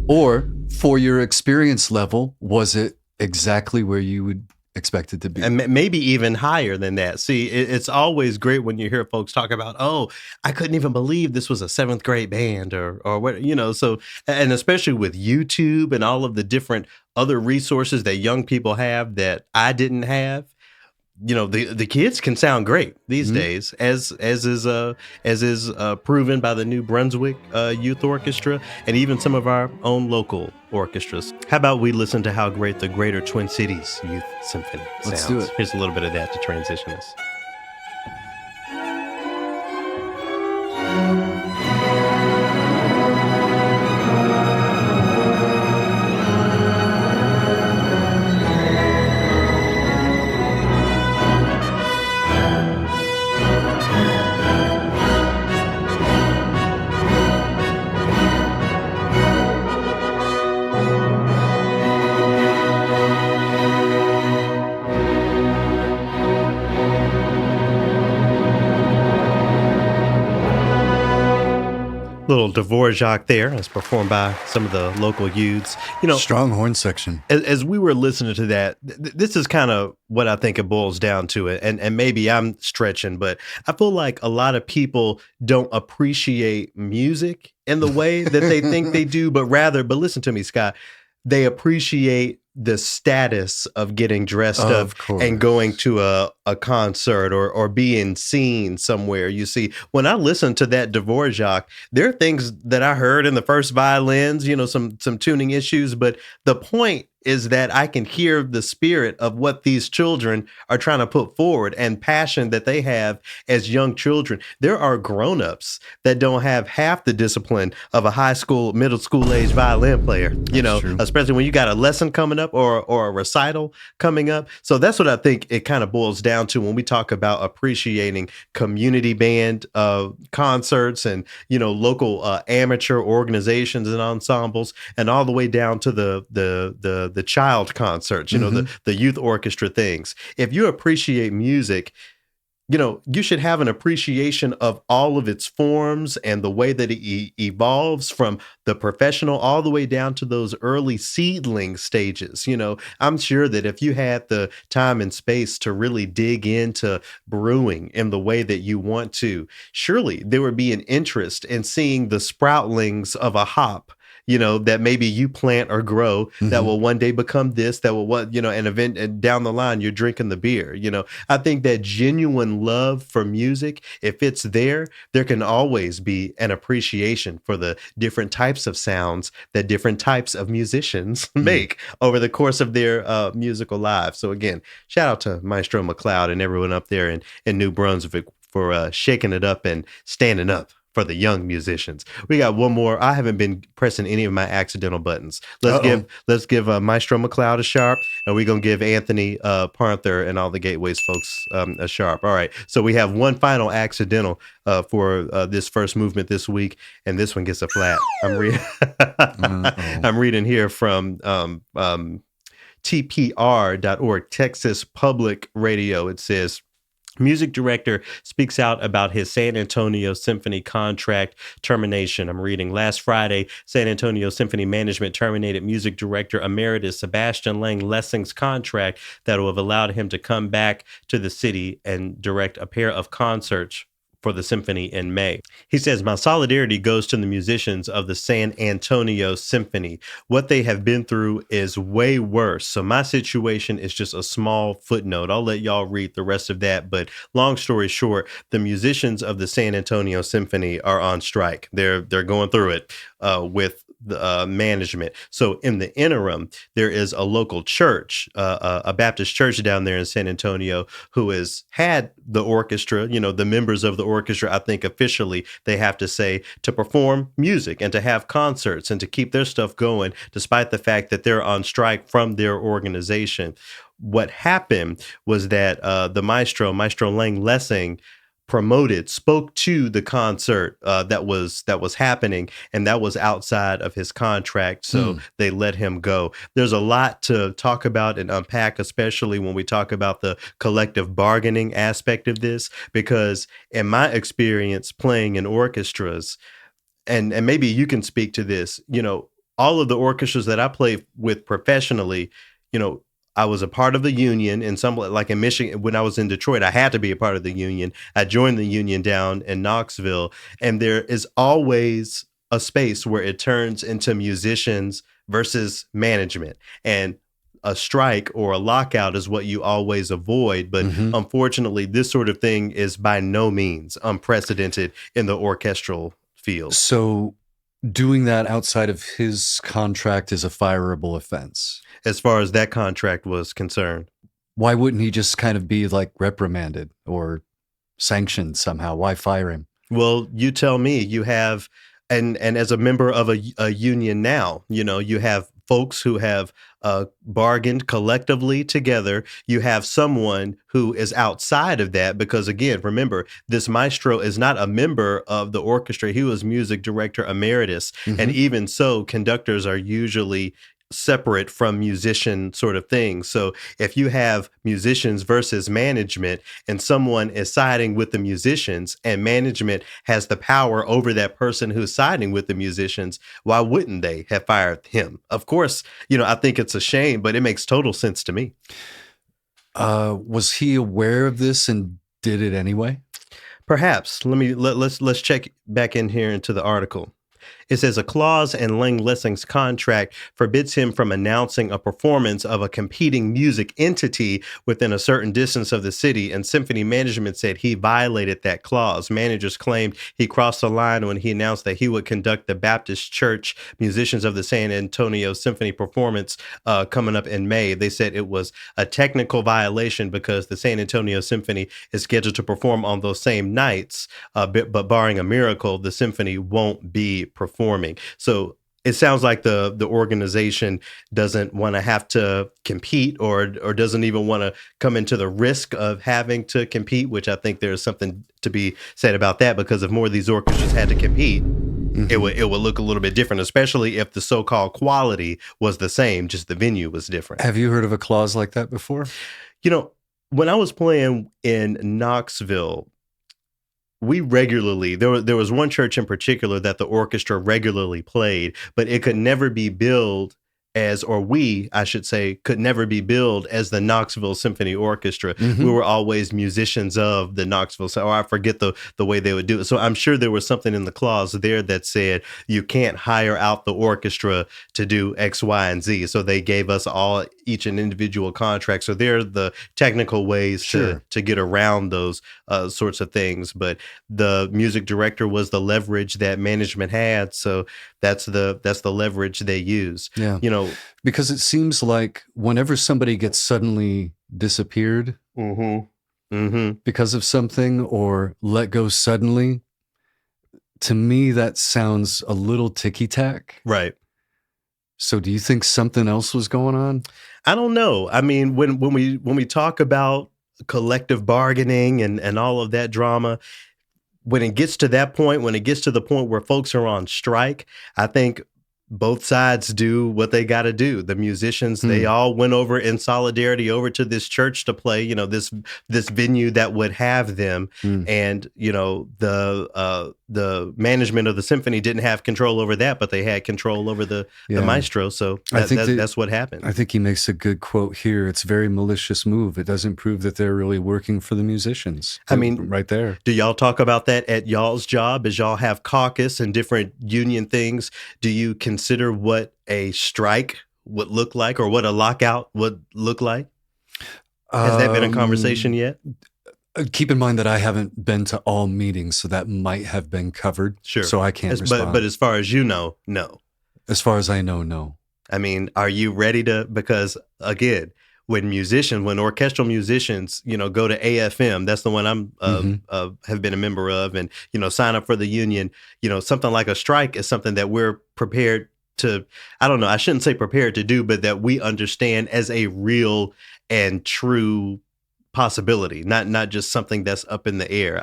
or for your experience level, was it exactly where you would expect it to be? And maybe even higher than that. See, it's always great when you hear folks talk about, oh, I couldn't even believe this was a 7th grade band or what, so, and especially with YouTube and all of the different other resources that young people have that I didn't have. The kids can sound great these days, as is proven by the New Brunswick Youth Orchestra and even some of our own local orchestras. How about we listen to how great the Greater Twin Cities Youth Symphony sounds? Let's do it. Here's a little bit of that to transition us. Little Dvorak there, as performed by some of the local youths. Strong horn section. As we were listening to that, this is kind of what I think it boils down to. It, and maybe I'm stretching, but I feel like a lot of people don't appreciate music in the way that they think they do, but listen to me, Scott, they appreciate the status of getting dressed up and going to a concert or being seen somewhere. You see, when I listen to that Dvorak, there are things that I heard in the first violins, some tuning issues, but the point is that I can hear the spirit of what these children are trying to put forward and passion that they have as young children. There are grownups that don't have half the discipline of a high school, middle school age violin player, true. Especially when you got a lesson coming up or a recital coming up. So that's what I think it kind of boils down to when we talk about appreciating community band concerts and, local amateur organizations and ensembles, and all the way down to the child concerts, the youth orchestra things. If you appreciate music, you should have an appreciation of all of its forms and the way that it evolves from the professional all the way down to those early seedling stages. I'm sure that if you had the time and space to really dig into brewing in the way that you want to, surely there would be an interest in seeing the sproutlings of a hop, that maybe you plant or grow that will one day become this, that will an event, and down the line, you're drinking the beer. I think that genuine love for music, if it's there can always be an appreciation for the different types of sounds that different types of musicians make over the course of their musical lives. So again, shout out to Maestro McLeod and everyone up there in New Brunswick for shaking it up and standing up for the young musicians. We got one more. I haven't been pressing any of my accidental buttons. Let's give Maestro McLeod a sharp, and we're gonna give Anthony Parther and all the Gateways folks a sharp. All right. So we have one final accidental for this first movement this week, and this one gets a flat. I'm reading here from TPR.org, Texas Public Radio. It says, music director speaks out about his San Antonio Symphony contract termination. I'm reading, last Friday, San Antonio Symphony Management terminated music director emeritus Sebastian Lang Lessing's contract that will have allowed him to come back to the city and direct a pair of concerts for the symphony in May. He says, my solidarity goes to the musicians of the San Antonio Symphony. What they have been through is way worse. So my situation is just a small footnote. I'll let y'all read the rest of that. But long story short, the musicians of the San Antonio Symphony are on strike. They're going through it with the management. So in the interim, there is a local church, a Baptist church down there in San Antonio, who has had the orchestra, the members of the orchestra, I think officially they have to say, to perform music and to have concerts and to keep their stuff going, despite the fact that they're on strike from their organization. What happened was that the Maestro Lang Lessing, spoke to the concert that was happening, and that was outside of his contract, so they let him go. There's a lot to talk about and unpack, especially when we talk about the collective bargaining aspect of this, because in my experience playing in orchestras, and maybe you can speak to this, all of the orchestras that I play with professionally, I was a part of the union in some, like in Michigan, when I was in Detroit, I had to be a part of the union. I joined the union down in Knoxville, and there is always a space where it turns into musicians versus management. And a strike or a lockout is what you always avoid. But unfortunately, this sort of thing is by no means unprecedented in the orchestral field. So doing that outside of his contract is a fireable offense. As far as that contract was concerned. Why wouldn't he just kind of be like reprimanded or sanctioned somehow? Why fire him? Well, you tell me. You have, and as a member of a union now, you have folks who have bargained collectively together. You have someone who is outside of that because, again, remember, this maestro is not a member of the orchestra. He was music director emeritus. And even so, conductors are usually separate from musician sort of things. So if you have musicians versus management and someone is siding with the musicians and management has the power over that person who's siding with the musicians, why wouldn't they have fired him? Of course, I think it's a shame, but it makes total sense to me. Was he aware of this and did it anyway? Perhaps. Let's check back in here into the article. It says a clause in Lang Lessing's contract forbids him from announcing a performance of a competing music entity within a certain distance of the city, and symphony management said he violated that clause. Managers claimed he crossed the line when he announced that he would conduct the Baptist Church Musicians of the San Antonio Symphony performance coming up in May. They said it was a technical violation because the San Antonio Symphony is scheduled to perform on those same nights, but barring a miracle, the symphony won't be performing. So it sounds like the organization doesn't want to have to compete or doesn't even want to come into the risk of having to compete, which I think there's something to be said about that, because if more of these orchestras had to compete, it would look a little bit different, especially if the so-called quality was the same, just the venue was different. Have you heard of a clause like that before? When I was playing in Knoxville, we regularly, there was one church in particular that the orchestra regularly played, but it could never be billed as, or we, I should say, could never be billed as the Knoxville Symphony Orchestra. We were always musicians of the Knoxville, or I forget the way they would do it. So I'm sure there was something in the clause there that said you can't hire out the orchestra to do X, Y, and Z. So they gave us each an individual contract. So there are the technical ways to get around those sorts of things. But the music director was the leverage that management had. So that's the leverage they use. Yeah. Because it seems like whenever somebody gets suddenly disappeared because of something or let go suddenly, to me, that sounds a little ticky-tack. Right. So do you think something else was going on? I don't know. I mean, when we talk about collective bargaining and all of that drama, when it gets to that point, when it gets to the point where folks are on strike, I think both sides do what they got to do. The musicians, they all went over in solidarity over to this church to play, this venue that would have them. And, the management of the symphony didn't have control over that, but they had control over the maestro. So that's what happened. I think he makes a good quote here. It's a very malicious move. It doesn't prove that they're really working for the musicians. I mean, right there. Do y'all talk about that at y'all's job as y'all have caucus and different union things? Do you consider what a strike would look like or what a lockout would look like? Has that been a conversation yet? Keep in mind that I haven't been to all meetings, so that might have been covered. Sure. So I can't respond. But as far as you know, no. As far as I know, no. I mean, are you ready to, because again, when orchestral musicians, go to AFM, that's the one I'm have been a member of, and sign up for the union, something like a strike is something that we're prepared to, I don't know, I shouldn't say prepared to do, but that we understand as a real and true possibility, not just something that's up in the air.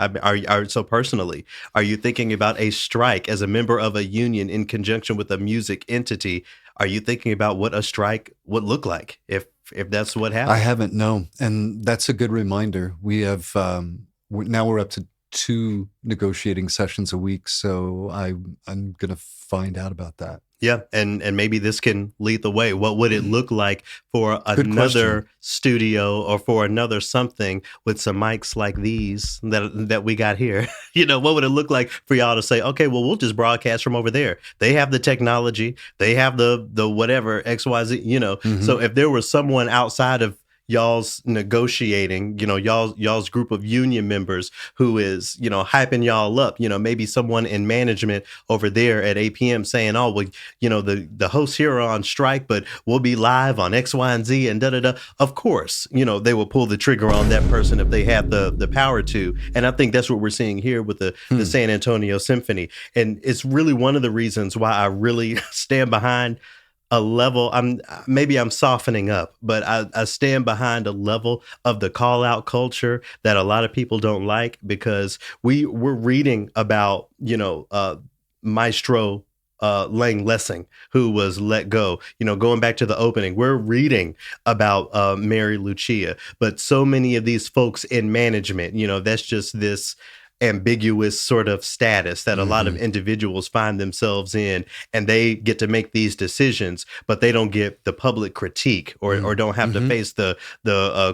So personally, are you thinking about a strike as a member of a union in conjunction with a music entity? Are you thinking about what a strike would look like if that's what happened? I haven't, no. And that's a good reminder. We have, now we're up to 2 negotiating sessions a week. So I'm going to find out about that. Yeah, and maybe this can lead the way. What would it look like for another studio or for another something with some mics like these that we got here? What would it look like for y'all to say, okay, well, we'll just broadcast from over there. They have the technology. They have the whatever, XYZ, So if there was someone outside of y'all's negotiating, y'all's group of union members who is, hyping y'all up, maybe someone in management over there at APM saying, oh, well, the hosts here are on strike, but we'll be live on X, Y, and Z and da-da-da. Of course, they will pull the trigger on that person if they have the power to. And I think that's what we're seeing here with the San Antonio Symphony. And it's really one of the reasons why I really stand behind a level, I'm softening up, but I stand behind a level of the call out culture that a lot of people don't like, because we're reading about, maestro Lang Lessing, who was let go. Going back to the opening, we're reading about Mary Lucia, but so many of these folks in management, that's just this ambiguous sort of status that a lot of individuals find themselves in, and they get to make these decisions, but they don't get the public critique or don't have to face the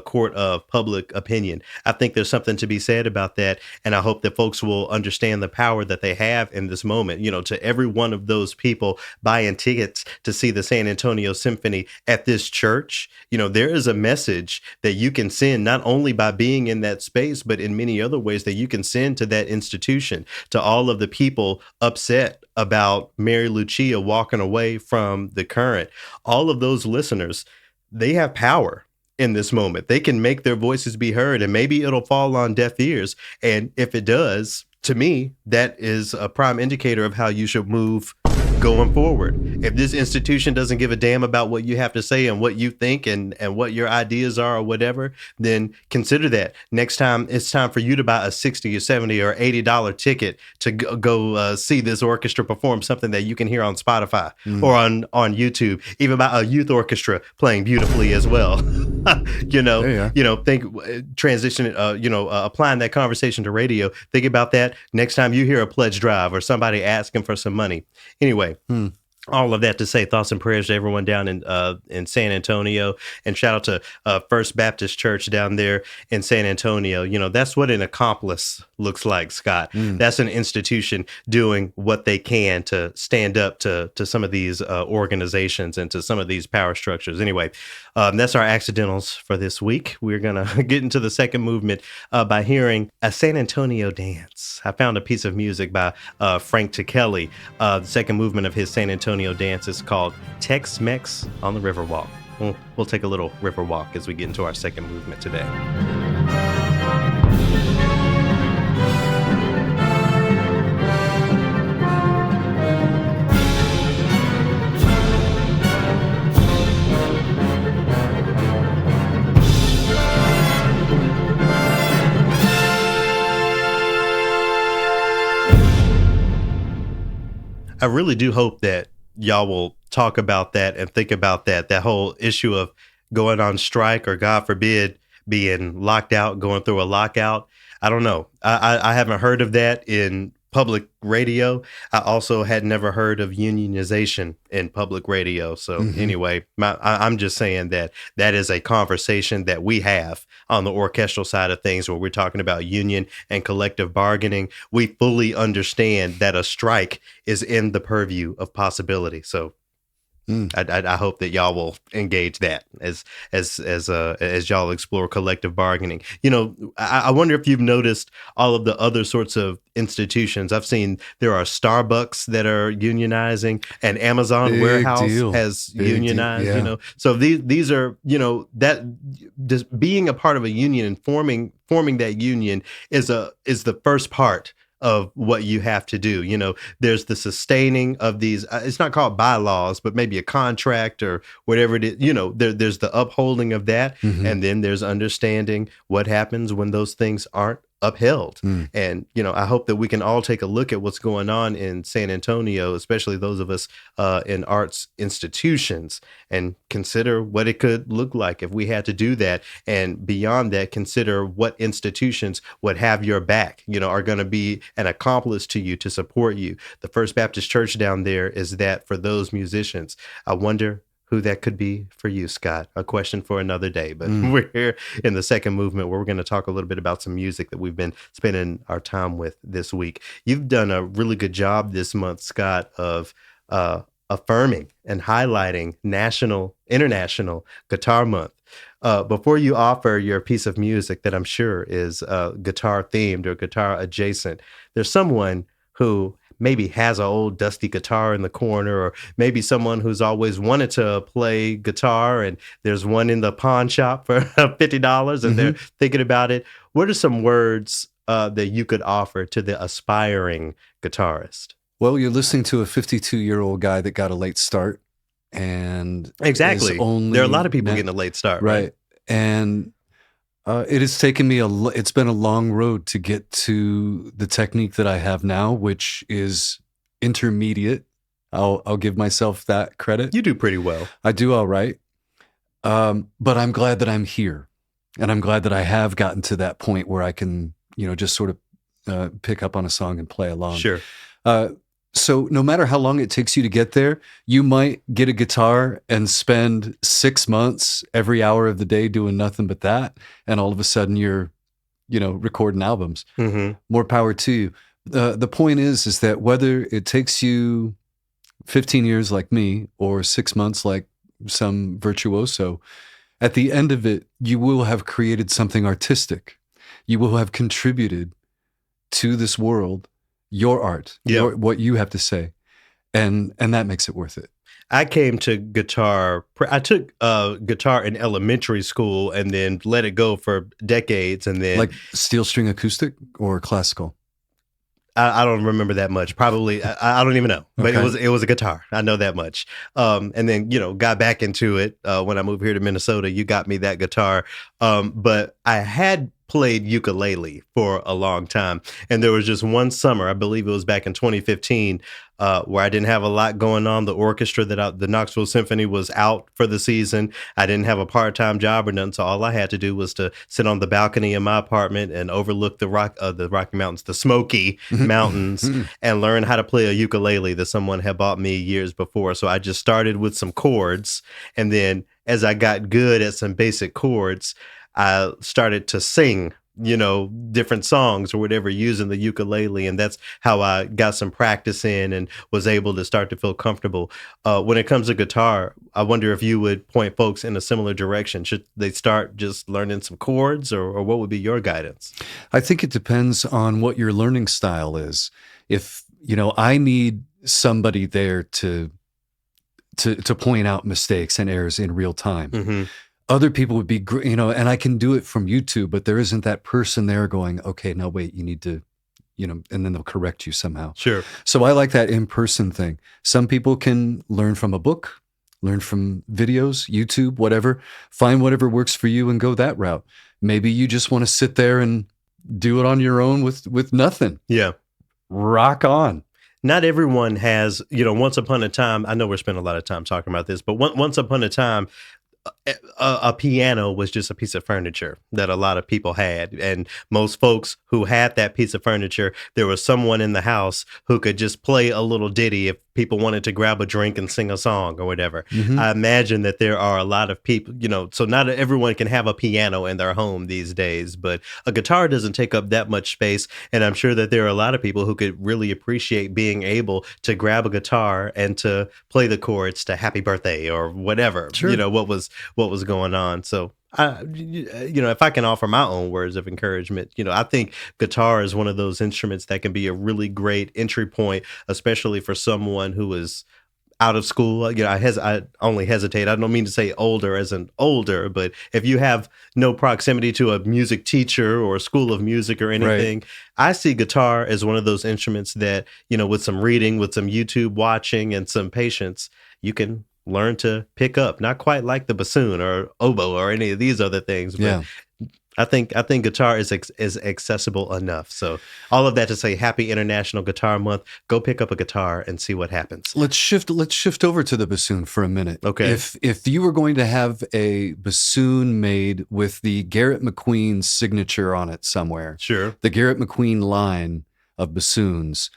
court of public opinion. I think there's something to be said about that, and I hope that folks will understand the power that they have in this moment. To every one of those people buying tickets to see the San Antonio Symphony at this church, there is a message that you can send not only by being in that space, but in many other ways that you can send to that institution, to all of the people upset about Mary Lucia walking away from the current. All of those listeners, they have power in this moment. They can make their voices be heard, and maybe it'll fall on deaf ears. And if it does, to me, that is a prime indicator of how you should move going forward. If this institution doesn't give a damn about what you have to say and what you think and what your ideas are or whatever, then consider that. Next time it's time for you to buy a $60 or $70 or $80 ticket to go see this orchestra perform something that you can hear on Spotify or on YouTube, even by a youth orchestra playing beautifully as well. Transition, applying that conversation to radio. Think about that next time you hear a pledge drive or somebody asking for some money. Anyway, all of that to say thoughts and prayers to everyone down in San Antonio, and shout out to First Baptist Church down there in San Antonio. That's what an accomplice looks like, Scott. That's an institution doing what they can to stand up to some of these organizations and to some of these power structures. Anyway, that's our accidentals for this week. We're going to get into the second movement by hearing a San Antonio dance. I found a piece of music by Frank Ticheli. The second movement of his San Antonio dance is called Tex-Mex on the Riverwalk. We'll take a little river walk as we get into our second movement today. I really do hope that y'all will talk about that and think about that whole issue of going on strike or, God forbid, being locked out, going through a lockout. I don't know. I haven't heard of that in public radio. I also had never heard of unionization in public radio. So anyway, I'm just saying that is a conversation that we have on the orchestral side of things where we're talking about union and collective bargaining. We fully understand that a strike is in the purview of possibility. So I hope that y'all will engage that as y'all explore collective bargaining. I wonder if you've noticed all of the other sorts of institutions. I've seen there are Starbucks that are unionizing, and Amazon warehouse has unionized. Yeah. So these are that just being a part of a union and forming that union is the first part of what you have to do. There's the sustaining of these, it's not called bylaws, but maybe a contract or whatever it is, there's the upholding of that. And then there's understanding what happens when those things aren't upheld. And, I hope that we can all take a look at what's going on in San Antonio, especially those of us in arts institutions, and consider what it could look like if we had to do that. And beyond that, consider what institutions would have your back, are going to be an accomplice to you, to support you. The First Baptist Church down there is that for those musicians. I wonder who that could be for you, Scott. A question for another day. But we're here in the second movement where we're going to talk a little bit about some music that we've been spending our time with this week. You've done a really good job this month, Scott, of affirming and highlighting International Guitar Month. Before you offer your piece of music that I'm sure is guitar themed or guitar adjacent, there's someone who maybe has an old dusty guitar in the corner, or maybe someone who's always wanted to play guitar and there's one in the pawn shop for $50 and they're thinking about it. What are some words that you could offer to the aspiring guitarist? Well, you're listening to a 52-year-old guy that got a late start. And exactly. There are a lot of people getting a late start. Right. And it has taken me it's been a long road to get to the technique that I have now, which is intermediate. I'll give myself that credit. You do pretty well. I do all right. But I'm glad that I'm here, and I'm glad that I have gotten to that point where I can, just sort of pick up on a song and play along. Sure. So no matter how long it takes you to get there, you might get a guitar and spend 6 months every hour of the day doing nothing but that, and all of a sudden you're, recording albums. Mm-hmm. More power to you. The point is that whether it takes you 15 years like me or 6 months like some virtuoso, at the end of it, you will have created something artistic. You will have contributed to this world, your art, what you have to say. And that makes it worth it. I came to guitar. I took guitar in elementary school and then let it go for decades. And then like steel string acoustic or classical? I don't remember that much. Probably, I don't even know. But Okay. it was a guitar. I know that much. And then, got back into it when I moved here to Minnesota. You got me that guitar. But I had played ukulele for a long time. And there was just one summer, I believe it was back in 2015, where I didn't have a lot going on. The orchestra the Knoxville Symphony was out for the season. I didn't have a part-time job or nothing. So all I had to do was to sit on the balcony in my apartment and overlook the Rocky Mountains, the Smoky Mountains, and learn how to play a ukulele that someone had bought me years before. So I just started with some chords. And then as I got good at some basic chords, I started to sing, different songs or whatever using the ukulele. And that's how I got some practice in and was able to start to feel comfortable. When it comes to guitar, I wonder if you would point folks in a similar direction. Should they start just learning some chords or what would be your guidance? I think it depends on what your learning style is. If, I need somebody there to point out mistakes and errors in real time. Mm-hmm. Other people would be, and I can do it from YouTube, but there isn't that person there going, okay, no, wait, you need to, and then they'll correct you somehow. Sure. So I like that in-person thing. Some people can learn from a book, learn from videos, YouTube, whatever, find whatever works for you and go that route. Maybe you just want to sit there and do it on your own with nothing. Yeah. Rock on. Not everyone has, once upon a time, I know we're spending a lot of time talking about this, but once upon a time, a piano was just a piece of furniture that a lot of people had. And most folks who had that piece of furniture, there was someone in the house who could just play a little ditty if people wanted to grab a drink and sing a song or whatever. Mm-hmm. I imagine that there are a lot of people, so not everyone can have a piano in their home these days, but a guitar doesn't take up that much space. And I'm sure that there are a lot of people who could really appreciate being able to grab a guitar and to play the chords to Happy Birthday or whatever, Sure. what was going on. So if I can offer my own words of encouragement, I think guitar is one of those instruments that can be a really great entry point, especially for someone who is out of school. I only hesitate. I don't mean to say older as an older, but if you have no proximity to a music teacher or a school of music or anything, right. I see guitar as one of those instruments that, with some reading, with some YouTube watching and some patience, you can learn to pick up. Not quite like the bassoon or oboe or any of these other things, but yeah. I think guitar is accessible enough. So all of that to say, Happy International Guitar Month. Go pick up a guitar and see what happens. Let's shift over to the bassoon for a minute. Okay. If you were going to have a bassoon made with the Garrett McQueen signature on it somewhere, sure, the Garrett McQueen line of bassoons,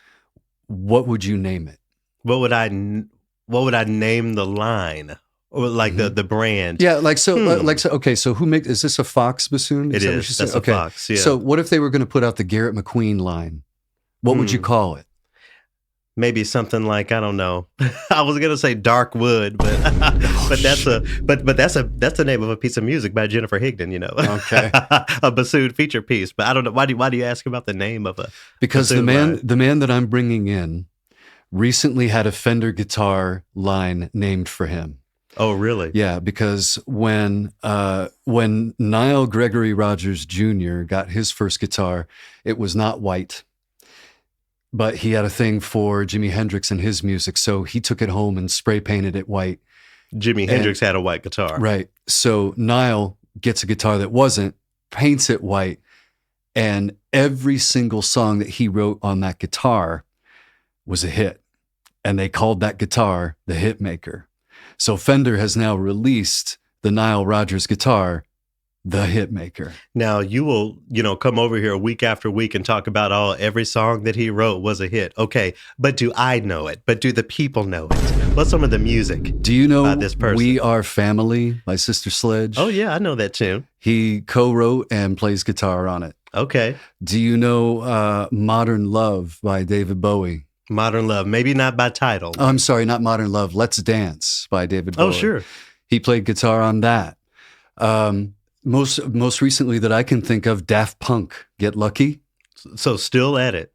what would you name it? What would I name the line? Or like the brand? Yeah, okay. So is this a Fox bassoon? It is. That's a Fox. Yeah. So what if they were going to put out the Garrett McQueen line? What would you call it? Maybe something like, I don't know. I was gonna say Dark Wood, but that's the name of a piece of music by Jennifer Higdon. Okay, a bassoon feature piece. But I don't know. Why do you ask about the name of a? Because the man that I'm bringing in recently had a Fender guitar line named for him. Oh, really? Yeah, because when Nile Gregory Rogers Jr. got his first guitar, it was not white, but he had a thing for Jimi Hendrix and his music, so he took it home and spray painted it white. Hendrix had a white guitar. Right. So Nile gets a guitar that wasn't, paints it white, and every single song that he wrote on that guitar was a hit. and they called that guitar the Hitmaker. So Fender has now released the Nile Rodgers guitar, the Hitmaker. Now you will, come over here week after week and talk about every song that he wrote was a hit. Okay, but do I know it? But do the people know it? What's some of the music? Do you know this person? We Are Family by Sister Sledge? Oh yeah, I know that tune. He co-wrote and plays guitar on it. Okay. Do you know Modern Love by David Bowie? Modern Love, maybe not by title. Oh, I'm sorry, not Modern Love. Let's Dance by David Bowie. Oh, sure. He played guitar on that. Most recently that I can think of, Daft Punk, Get Lucky. So still at it.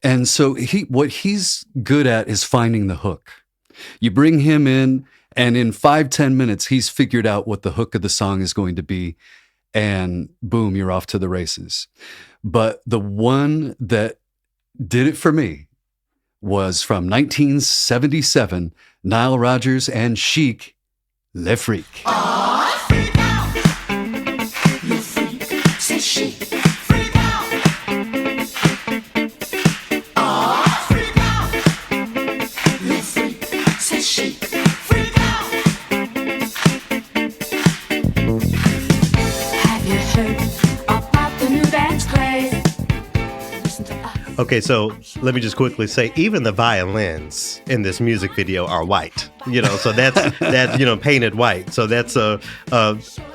And so what he's good at is finding the hook. You bring him in, and in 5-10 minutes, he's figured out what the hook of the song is going to be, and boom, you're off to the races. But the one that did it for me was from 1977, Nile Rodgers and CHIC, Le Freak. Freak out. Le freak, c'est chic. Freak out. Freak out. Le freak, c'est chic. Freak out. Have you heard about the new dance craze? Listen to us. Okay, so let me just quickly say, even the violins in this music video are white. So that's painted white. So that's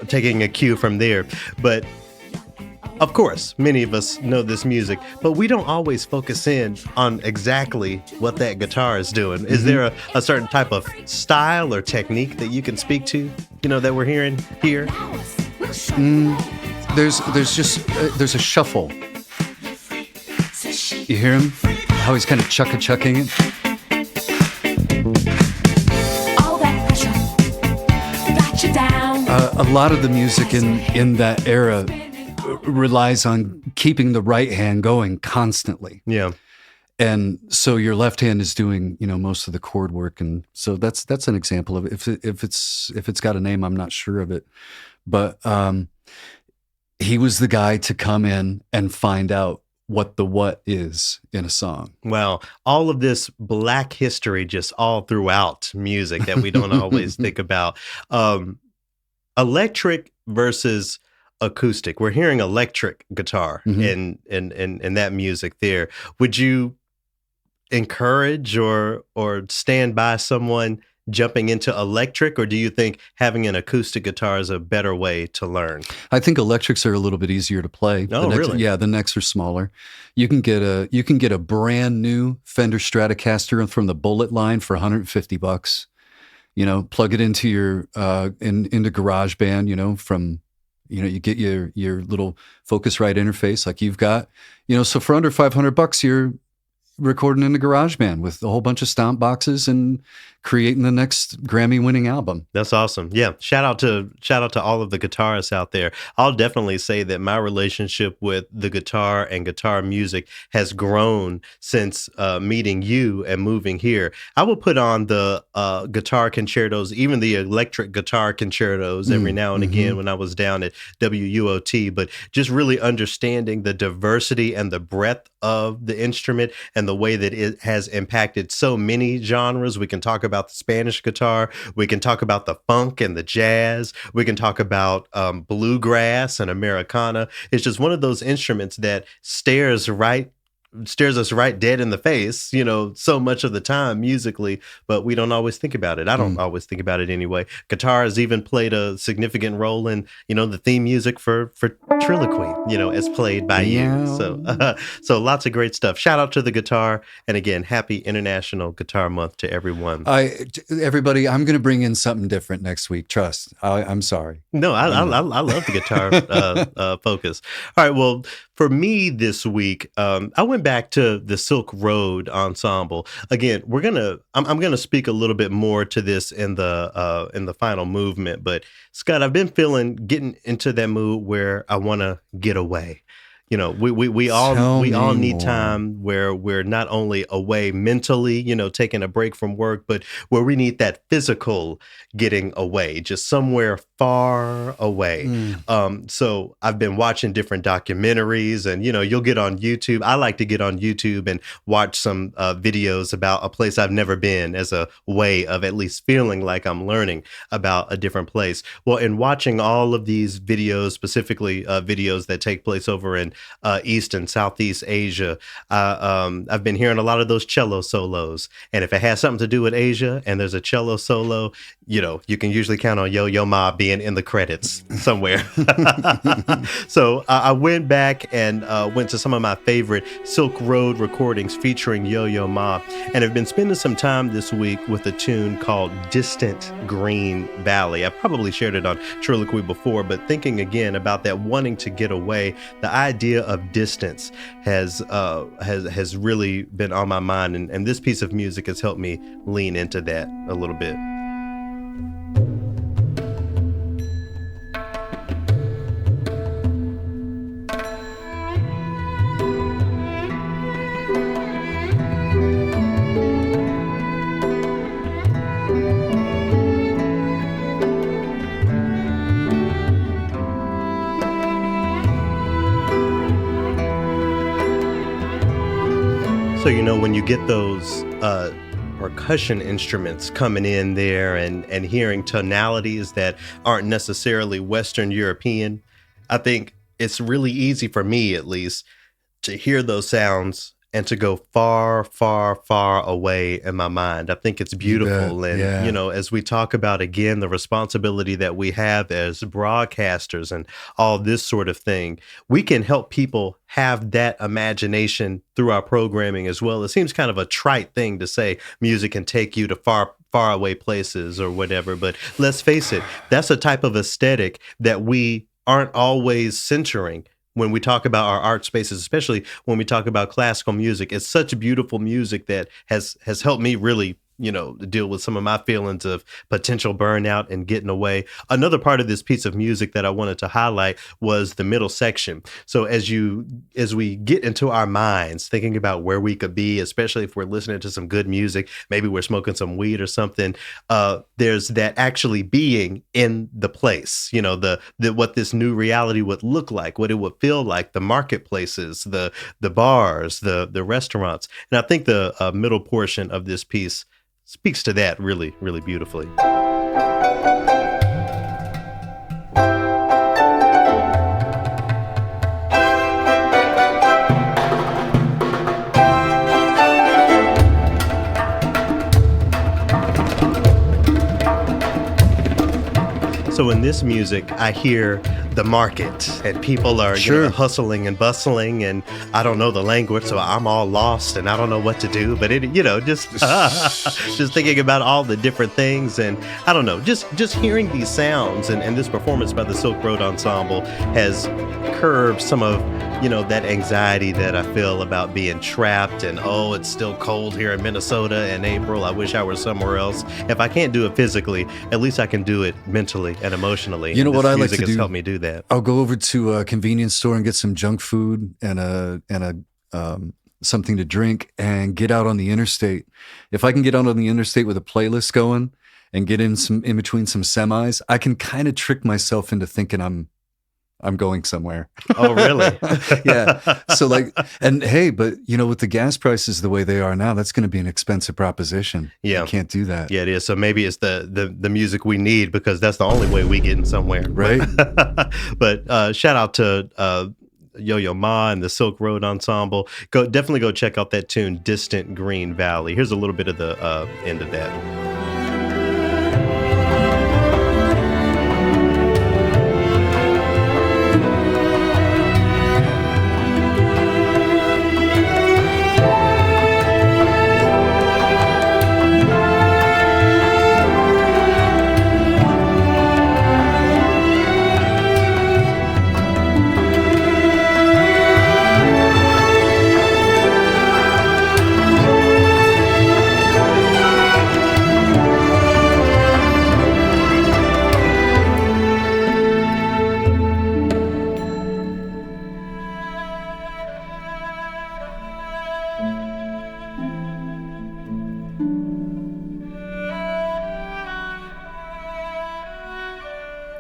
taking a cue from there. But of course, many of us know this music, but we don't always focus in on exactly what that guitar is doing. Is there a certain type of style or technique that you can speak to, that we're hearing here? There's a shuffle. You hear him? How he's kind of chucking it. All that pressure got you down. A lot of the music in that era relies on keeping the right hand going constantly. Yeah. And so your left hand is doing, most of the chord work, and so that's an example of it. If it's got a name, I'm not sure of it, but he was the guy to come in and find out what is in a song. Well, all of this Black history just all throughout music that we don't always think about. Electric versus acoustic. We're hearing electric guitar in that music there. Would you encourage or stand by someone jumping into electric, or do you think having an acoustic guitar is a better way to learn? I think electrics are a little bit easier to play. Oh, really? Yeah, the necks are smaller. You can get a brand new Fender Stratocaster from the Bullet line for $150. Plug it into your into GarageBand. From you get your little Focusrite interface like you've got. So for under $500, you're recording in the GarageBand with a whole bunch of stomp boxes and creating the next Grammy-winning album. That's awesome. Yeah, shout out to all of the guitarists out there. I'll definitely say that my relationship with the guitar and guitar music has grown since meeting you and moving here. I will put on the guitar concertos, even the electric guitar concertos every now and again when I was down at WUOT, but just really understanding the diversity and the breadth of the instrument and the way that it has impacted so many genres. We can talk about the Spanish guitar. We can talk about the funk and the jazz. We can talk about bluegrass and Americana. It's just one of those instruments that stares us right dead in the face, so much of the time musically, but we don't always think about it. I don't always think about it anyway. Guitar has even played a significant role in, the theme music for TRILLOQUY, as played by you. So lots of great stuff. Shout out to the guitar. And again, happy International Guitar Month to everyone. Everybody, I'm going to bring in something different next week. Trust. I'm sorry. No, I love the guitar focus. All right. Well, for me this week, I went back to the Silk Road Ensemble. Again, I'm gonna speak a little bit more to this in the final movement. But Scott, I've been getting into that mood where I want to get away. we Tell all me need more. time where we're not only away mentally, taking a break from work, but where we need that physical getting away, just somewhere far away. So I've been watching different documentaries, and you'll get on YouTube. I like to get on YouTube and watch some videos about a place I've never been, as a way of at least feeling like I'm learning about a different place. Well, in watching all of these videos, specifically videos that take place over in East and Southeast Asia, I've been hearing a lot of those cello solos. And if it has something to do with Asia and there's a cello solo, you can usually count on Yo-Yo Ma being in the credits somewhere. So I went back and went to some of my favorite Silk Road recordings featuring Yo-Yo Ma, and I've been spending some time this week with a tune called Distant Green Valley. I probably shared it on TRILLOQUY before, but thinking again about that wanting to get away, the idea of distance has really been on my mind, and this piece of music has helped me lean into that a little bit. So, when you get those percussion instruments coming in there and hearing tonalities that aren't necessarily Western European, I think it's really easy for me, at least, to hear those sounds and to go far, far, far away in my mind. I think it's beautiful. And, as we talk about, again, the responsibility that we have as broadcasters and all this sort of thing, we can help people have that imagination through our programming as well. It seems kind of a trite thing to say music can take you to far away places or whatever, but let's face it, that's a type of aesthetic that we aren't always centering when we talk about our art spaces, especially when we talk about classical music. It's such beautiful music that has helped me really, deal with some of my feelings of potential burnout and getting away. Another part of this piece of music that I wanted to highlight was the middle section. So as we get into our minds, thinking about where we could be, especially if we're listening to some good music, maybe we're smoking some weed or something, there's that actually being in the place, the what this new reality would look like, what it would feel like, the marketplaces, the bars, the restaurants. And I think the middle portion of this piece speaks to that really, really beautifully. So in this music, I hear the market, and people are hustling and bustling, and I don't know the language, so I'm all lost and I don't know what to do. But just thinking about all the different things, and I don't know, just hearing these sounds and this performance by the Silk Road Ensemble has curbed some of that anxiety that I feel about being trapped and, it's still cold here in Minnesota in April. I wish I were somewhere else. If I can't do it physically, at least I can do it mentally and emotionally. You know what I like to do? Music has helped me do that. I'll go over to a convenience store and get some junk food and something to drink and get out on the interstate. If I can get out on the interstate with a playlist going and get in between some semis, I can kind of trick myself into thinking I'm going somewhere. Oh, really? Yeah. So and hey, but with the gas prices the way they are now, that's going to be an expensive proposition. Yeah. You can't do that. Yeah, it is. So maybe it's the music we need, because that's the only way we get in somewhere. Right. But shout out to Yo-Yo Ma and the Silk Road Ensemble. Definitely go check out that tune, Distant Green Valley. Here's a little bit of the end of that.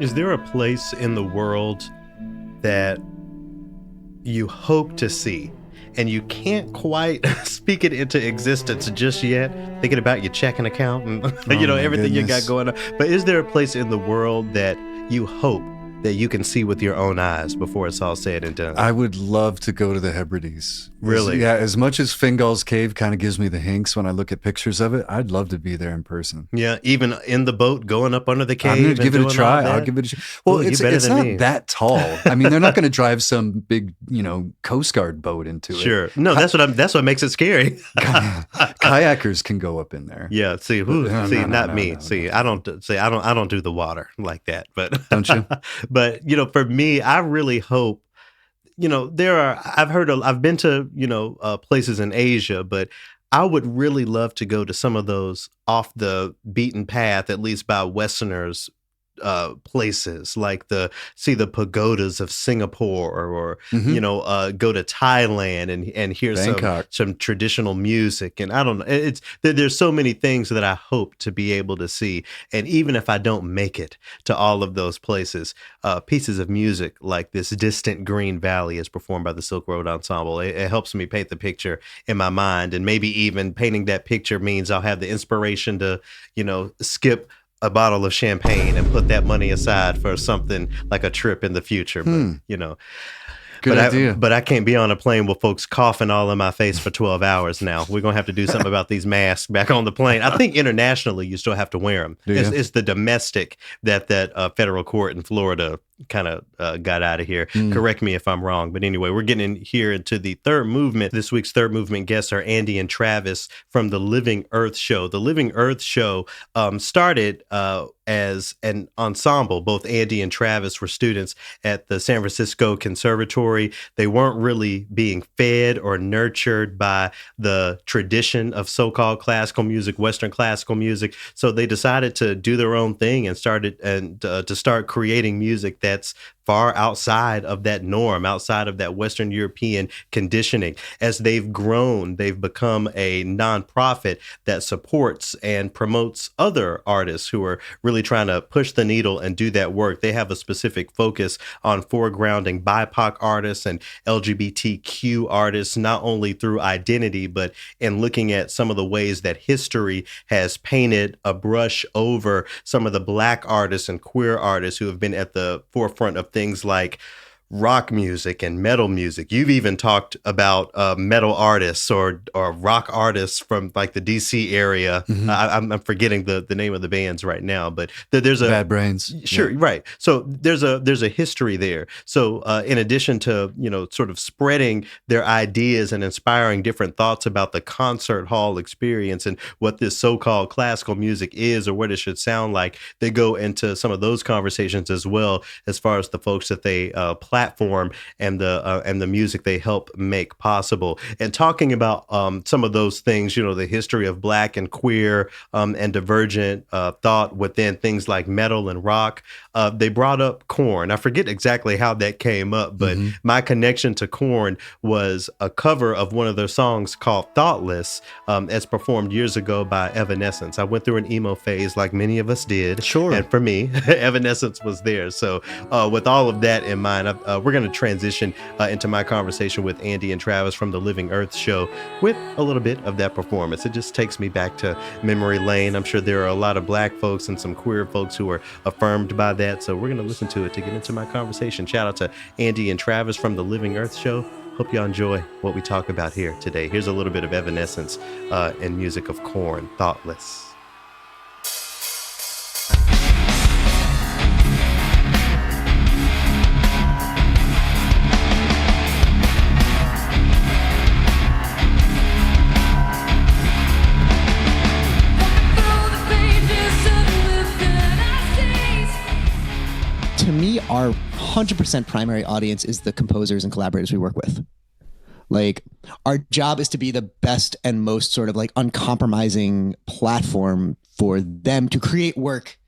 Is there a place in the world that you hope to see and you can't quite speak it into existence just yet? Thinking about your checking account and everything you got going on. But is there a place in the world that you hope that you can see with your own eyes before it's all said and done? I would love to go to the Hebrides. Really? As much as Fingal's Cave kind of gives me the hinks when I look at pictures of it, I'd love to be there in person. Yeah, even in the boat, going up under the cave. I'm going to give it a try. I'll give it a try. Well, it's not that tall. I mean, they're not going to drive some big, Coast Guard boat into it. Sure. No, that's what makes it scary. Kayakers can go up in there. Yeah. See, not me. I don't do the water like that. But don't you? But for me, I really hope. I've been to, places in Asia, but I would really love to go to some of those off the beaten path, at least by Westerners, places like see the pagodas of Singapore or go to Thailand and hear some traditional music. And I don't know, there's so many things that I hope to be able to see. And even if I don't make it to all of those places, pieces of music like this Distant Green Valley is performed by the Silk Road Ensemble. It helps me paint the picture in my mind, and maybe even painting that picture means I'll have the inspiration to skip a bottle of champagne and put that money aside for something like a trip in the future. But, Good idea. But I can't be on a plane with folks coughing all in my face for 12 hours now. We're going to have to do something about these masks back on the plane. I think internationally you still have to wear them. It's the domestic that federal court in Florida kind of got out of here. Correct me if I'm wrong. But anyway, we're getting here into the third movement. This week's third movement guests are Andy and Travis from the Living Earth Show. The Living Earth Show started as an ensemble. Both Andy and Travis were students at the San Francisco Conservatory. They weren't really being fed or nurtured by the tradition of so-called classical music, Western classical music. So they decided to do their own thing and to start creating music that's far outside of that norm, outside of that Western European conditioning. As they've grown, they've become a nonprofit that supports and promotes other artists who are really trying to push the needle and do that work. They have a specific focus on foregrounding BIPOC artists and LGBTQ artists, not only through identity, but in looking at some of the ways that history has painted a brush over some of the Black artists and queer artists who have been at the forefront of things like rock music and metal music. You've even talked about metal artists or rock artists from like the DC area. I'm forgetting the name of the bands right now, but there's a Bad Brains. Sure, yeah. Right. So there's a history there. So in addition to sort of spreading their ideas and inspiring different thoughts about the concert hall experience and what this so-called classical music is or what it should sound like, they go into some of those conversations as well, as far as the folks that they platform and the music they help make possible. And talking about some of those things, the history of Black and queer and divergent thought within things like metal and rock, they brought up Korn. I forget exactly how that came up, but my connection to Korn was a cover of one of their songs called Thoughtless, as performed years ago by Evanescence. I went through an emo phase like many of us did. Sure. And for me, Evanescence was there. So with all of that in mind, we're going to transition into my conversation with Andy and Travis from the Living Earth Show with a little bit of that performance. It just takes me back to memory lane. I'm sure there are a lot of Black folks and some queer folks who are affirmed by that. So we're going to listen to it to get into my conversation. Shout out to Andy and Travis from the Living Earth Show. Hope y'all enjoy what we talk about here today. Here's a little bit of Evanescence and music of Korn, Thoughtless. To me, our 100% primary audience is the composers and collaborators we work with. Like, our job is to be the best and most sort of like uncompromising platform for them to create work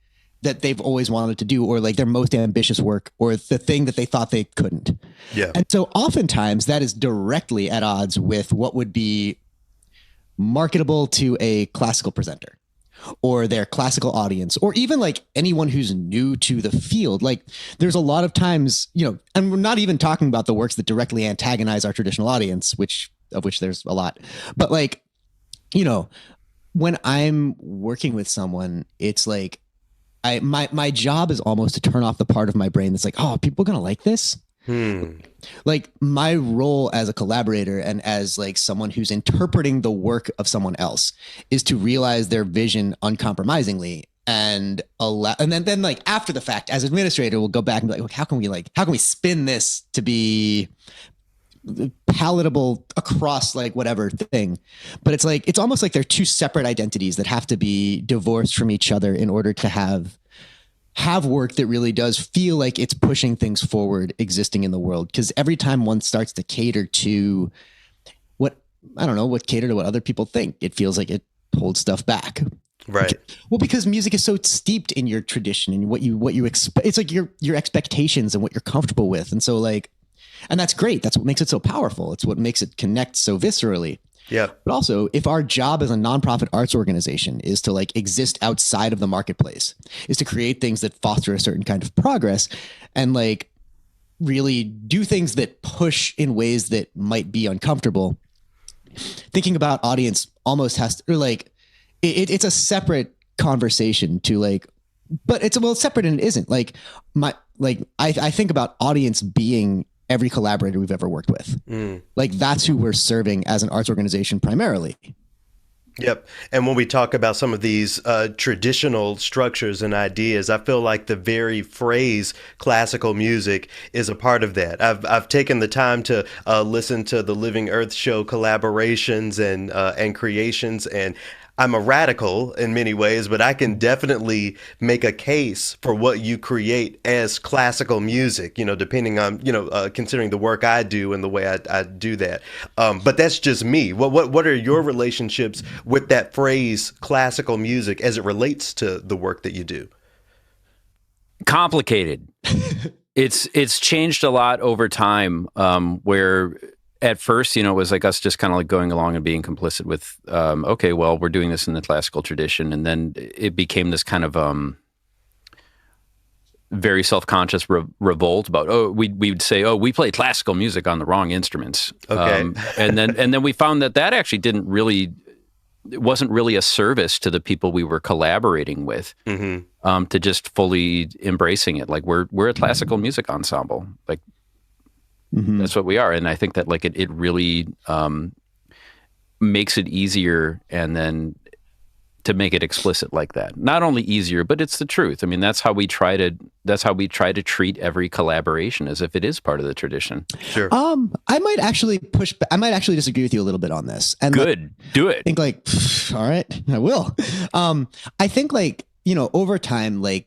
that they've always wanted to do, or like their most ambitious work, or the thing that they thought they couldn't. Yeah. And so oftentimes that is directly at odds with what would be marketable to a classical presenter. or their classical audience, or even like anyone who's new to the field. Like there's a lot of times, and we're not even talking about the works that directly antagonize our traditional audience, of which there's a lot, but like, when I'm working with someone, it's like my job is almost to turn off the part of my brain that's like, oh, people are going to like this. Like my role as a collaborator and as like someone who's interpreting the work of someone else is to realize their vision uncompromisingly and then like after the fact as administrator, we'll go back and be like, how can we spin this to be palatable across like whatever thing. But it's almost like they're two separate identities that have to be divorced from each other in order to have work that really does feel like it's pushing things forward existing in the world. Because every time one starts to cater to what other people think, it feels like it holds stuff back. Right. Well, because music is so steeped in your tradition and what you expect. It's like your expectations and what you're comfortable with. And so like, and that's great. That's what makes it so powerful. It's what makes it connect so viscerally. Yeah. But also, if our job as a nonprofit arts organization is to like exist outside of the marketplace, is to create things that foster a certain kind of progress and like really do things that push in ways that might be uncomfortable, thinking about audience almost has to, or like, it's a separate conversation to like, but it's separate and it isn't. Like I think about audience being every collaborator we've ever worked with. Like that's who we're serving as an arts organization primarily. Yep. And when we talk about some of these traditional structures and ideas, I feel like the very phrase classical music is a part of that. I've taken the time to listen to the Living Earth show collaborations and creations, and I'm a radical in many ways, but I can definitely make a case for what you create as classical music, depending on, considering the work I do and the way I do that. But that's just me. What are your relationships with that phrase classical music as it relates to the work that you do? Complicated. It's changed a lot over time, where at first, it was like us just kind of like going along and being complicit with, okay, well, we're doing this in the classical tradition. And then it became this kind of very self-conscious revolt about, we'd say, we play classical music on the wrong instruments. Okay. And then we found that actually it wasn't really a service to the people we were collaborating with, to just fully embracing it. Like we're a classical music ensemble. Like, that's what we are. And I think that like it really makes it easier and then to make it explicit like that. Not only easier, but it's the truth. I mean, that's how we try to treat every collaboration as if it is part of the tradition. Sure. I might actually disagree with you a little bit on this. And good. Do it. I think like, all right, I will. I think like, over time, like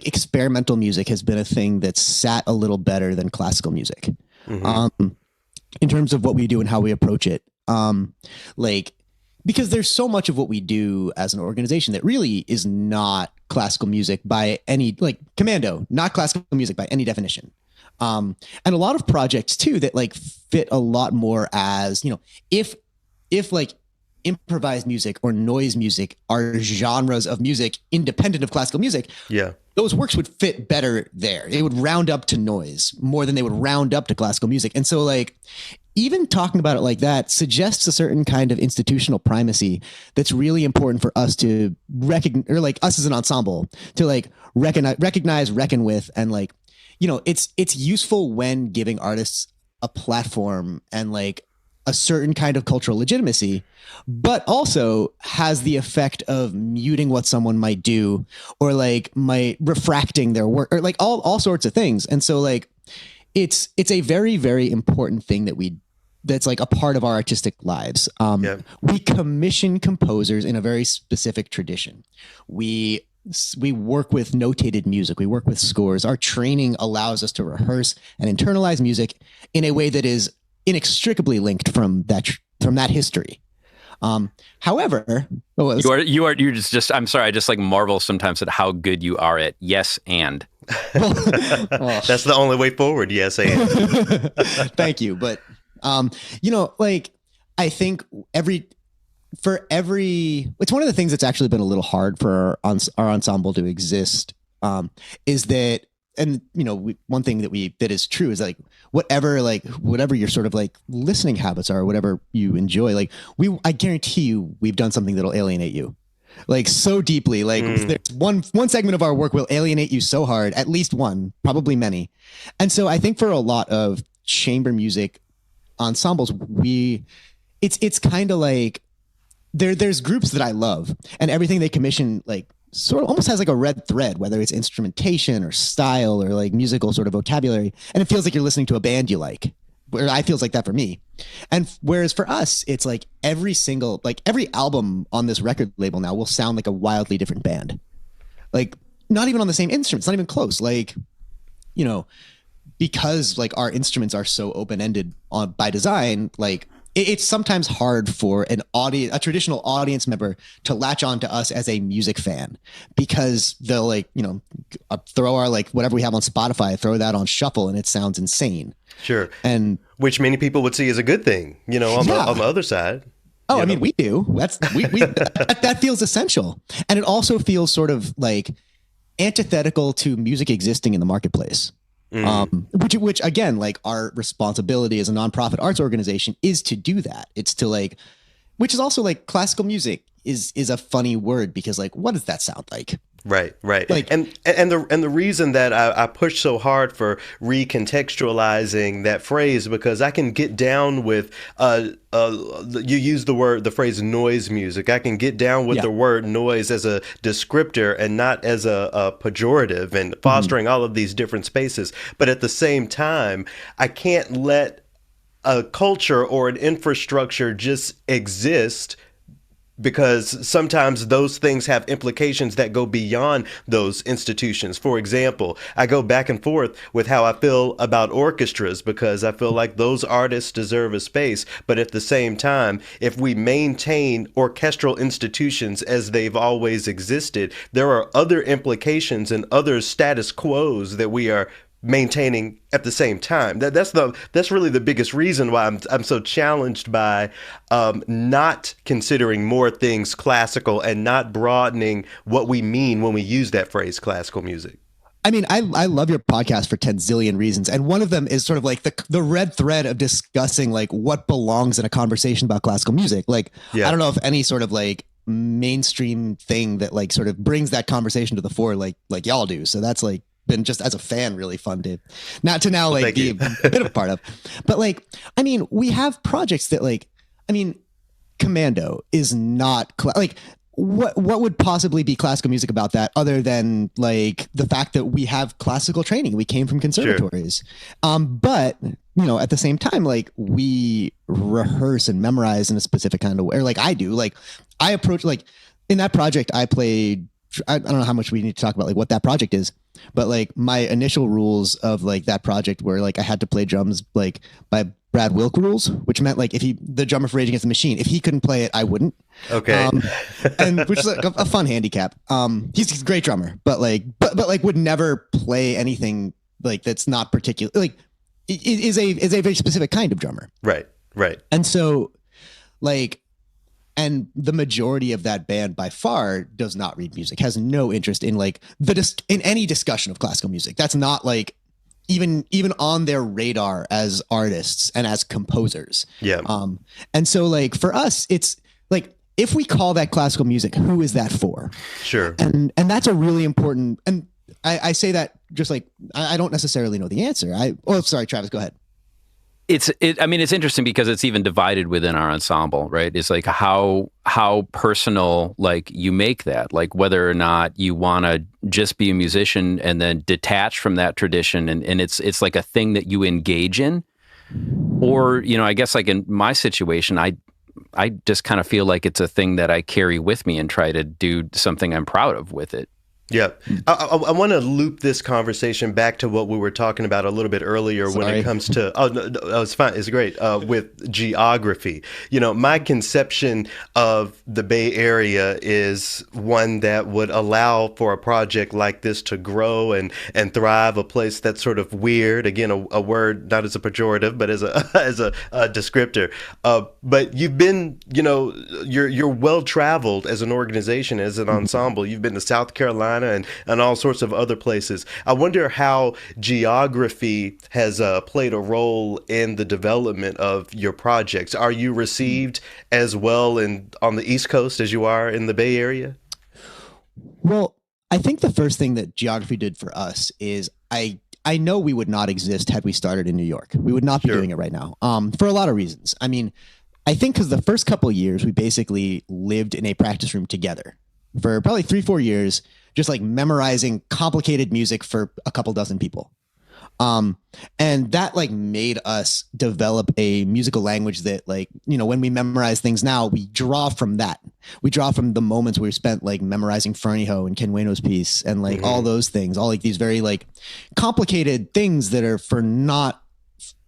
experimental music has been a thing that's sat a little better than classical music, in terms of what we do and how we approach it. Because there's so much of what we do as an organization that really is not classical music by any, like Commando, not classical music by any definition. And a lot of projects too, that like fit a lot more as, if like improvised music or noise music are genres of music independent of classical music. Yeah. Those works would fit better there. It would round up to noise more than they would round up to classical music. And so like, even talking about it like that suggests a certain kind of institutional primacy that's really important for us to recognize, or like us as an ensemble to like recognize, reckon with, and like, it's useful when giving artists a platform and like a certain kind of cultural legitimacy, but also has the effect of muting what someone might do or like might refracting their work or like all sorts of things. And so like, it's a very, very important thing that's like a part of our artistic lives. We commission composers in a very specific tradition. We work with notated music. We work with scores. Our training allows us to rehearse and internalize music in a way that is inextricably linked from that history. However, you're just I'm sorry, I just like marvel sometimes at how good you are at yes and. That's the only way forward. Yes and. Thank you. But like I think for it's one of the things that's actually been a little hard for our ensemble to exist, is that, and one thing that is true is like whatever your sort of like listening habits are, whatever you enjoy, like I guarantee you we've done something that'll alienate you like so deeply. Like there's one segment of our work will alienate you so hard, at least one, probably many. And so I think for a lot of chamber music ensembles, it's kind of like there's groups that I love, and everything they commission like sort of almost has like a red thread, whether it's instrumentation or style or like musical sort of vocabulary, and it feels like you're listening to a band you like. Where I feels like that for me. And whereas for us, it's like every album on this record label now will sound like a wildly different band. Like not even on the same instruments, not even close. Like, because like our instruments are so open-ended by design, like it's sometimes hard for a traditional audience member to latch on to us as a music fan, because they'll like, throw our like whatever we have on Spotify, throw that on shuffle, and it sounds insane. Sure. And which many people would see as a good thing, on the other side. Oh, I mean, we do. That feels essential. And it also feels sort of like antithetical to music existing in the marketplace. Which again, like our responsibility as a nonprofit arts organization is to do that. It's to like, which is also like classical music is a funny word, because like, what does that sound like? Right. Like, and the reason that I push so hard for recontextualizing that phrase, because I can get down with you use the phrase noise music. I can get down with the word noise as a descriptor and not as a pejorative, and fostering all of these different spaces. But at the same time, I can't let a culture or an infrastructure just exist, because sometimes those things have implications that go beyond those institutions. For example, I go back and forth with how I feel about orchestras, because I feel like those artists deserve a space. But at the same time, if we maintain orchestral institutions as they've always existed, there are other implications and other status quos that we are maintaining at the same time. That's really the biggest reason why I'm so challenged by not considering more things classical and not broadening what we mean when we use that phrase classical music. I mean, I love your podcast for 10 zillion reasons. And one of them is sort of like the red thread of discussing like what belongs in a conversation about classical music. Like, I don't know if any sort of like mainstream thing that like sort of brings that conversation to the fore like y'all do. So that's like been just as a fan really fun to now like be a bit of a part of. But like, I mean, we have projects that like, I mean, Commando is not like what would possibly be classical music about that, other than like the fact that we have classical training, we came from conservatories. Sure. But at the same time, like we rehearse and memorize in a specific kind of way, or like I do. Like I approach, like in that project I played, I don't know how much we need to talk about like what that project is, but like my initial rules of like that project were like I had to play drums like by Brad Wilk rules, which meant like if the drummer for Rage Against the Machine, if he couldn't play it, I wouldn't. Okay. And which is like a fun handicap. He's a great drummer, but like would never play anything like that's not particular, like is a very specific kind of drummer. Right. And so like, and the majority of that band by far does not read music, has no interest in like in any discussion of classical music. That's not like even on their radar as artists and as composers. Yeah. And so like for us, it's like, if we call that classical music, who is that for? Sure. And that's a really important, and I say that just like, I don't necessarily know the answer. Sorry, Travis, go ahead. I mean, it's interesting because it's even divided within our ensemble, right? It's like how personal, like you make that, like whether or not you want to just be a musician and then detach from that tradition, and it's like a thing that you engage in, or I guess like in my situation, I just kind of feel like it's a thing that I carry with me and try to do something I'm proud of with it. Yeah. I want to loop this conversation back to what we were talking about a little bit earlier when it comes to, no, it's fine. It's great. With geography. My conception of the Bay Area is one that would allow for a project like this to grow and thrive, a place that's sort of weird. Again, a word not as a pejorative, but as a descriptor. But you've been, you're well traveled as an organization, as an ensemble. You've been to South Carolina and all sorts of other places. I wonder how geography has played a role in the development of your projects. Are you received as well on the East Coast as you are in the Bay Area? Well, I think the first thing that geography did for us is I know we would not exist had we started in New York. We would not be doing it right now, for a lot of reasons. I mean, I think because the first couple of years, we basically lived in a practice room together for probably 3-4 years, just like memorizing complicated music for a couple dozen people. And that like made us develop a musical language that when we memorize things now, we draw from that. We draw from the moments where we spent like memorizing Fernie Ho and Ken Wayno's piece and like all those things, all like these very like complicated things that are for not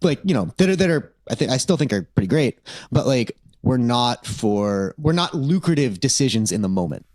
like, that are, I still think are pretty great, but like, we're not lucrative decisions in the moment.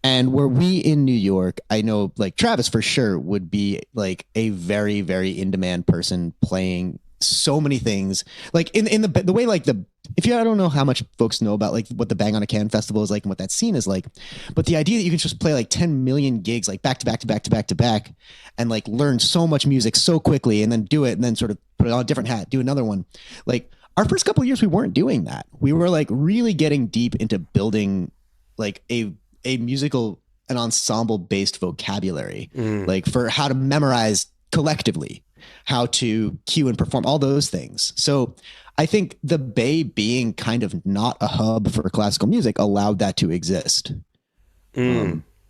And were we in New York, I know like Travis for sure would be like a very, very in-demand person playing so many things. Like in the way like I don't know how much folks know about like what the Bang on a Can festival is like and what that scene is like, but the idea that you can just play like 10 million gigs like back to back to back to back to back and like learn so much music so quickly and then do it and then sort of put it on a different hat, do another one. Like our first couple of years, we weren't doing that. We were like really getting deep into building like a musical, an ensemble based vocabulary, like for how to memorize collectively, how to cue and perform, all those things. So I think the Bay being kind of not a hub for classical music allowed that to exist.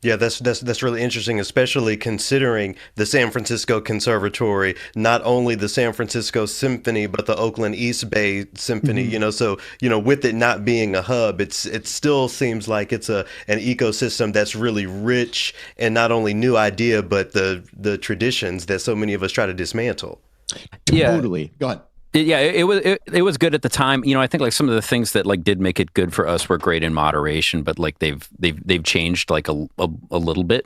Yeah, that's really interesting, especially considering the San Francisco Conservatory, not only the San Francisco Symphony, but the Oakland East Bay Symphony, so, with it not being a hub, it still seems like it's an ecosystem that's really rich in not only new idea, but the traditions that so many of us try to dismantle. Totally. Go ahead. Yeah, it was good at the time. I think like some of the things that like did make it good for us were great in moderation, but like they've changed like a little bit.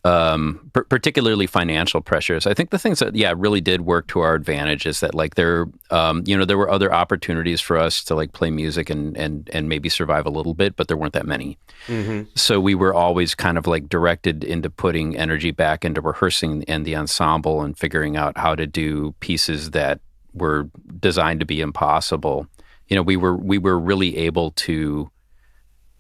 Particularly financial pressures. I think the things that really did work to our advantage is that like there were other opportunities for us to like play music and maybe survive a little bit, but there weren't that many. So we were always kind of like directed into putting energy back into rehearsing and the ensemble and figuring out how to do pieces that were designed to be impossible. We were really able to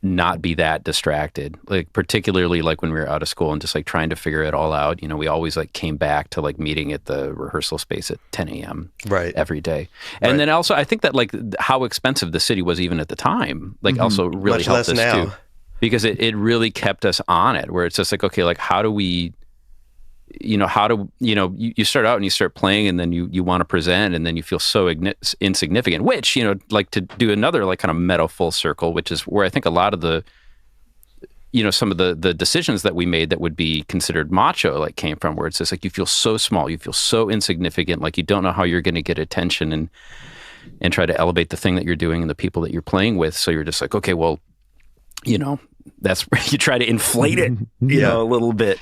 not be that distracted, like particularly like when we were out of school and just like trying to figure it all out. We always like came back to like meeting at the rehearsal space at 10 a.m. every day. And then also I think that like how expensive the city was even at the time, like also really Much helped less us now. too, because it really kept us on it, where it's just like, okay, like how do we, you start out and you start playing and then you want to present and then you feel so insignificant, which, like to do another like kind of meta full circle, which is where I think a lot of the, some of the decisions that we made that would be considered macho like came from, where it's just like you feel so small, you feel so insignificant, like you don't know how you're going to get attention and try to elevate the thing that you're doing and the people that you're playing with. So you're just like, okay, well, that's where you try to inflate it, a little bit,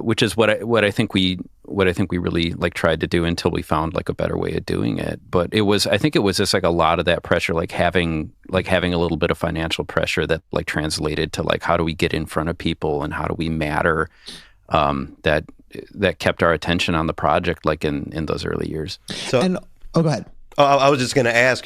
which is what I think we really like tried to do until we found like a better way of doing it. But I think it was just like a lot of that pressure, like having a little bit of financial pressure that like translated to like, how do we get in front of people and how do we matter, that kept our attention on the project, like in those early years. So, go ahead. I was just going to ask,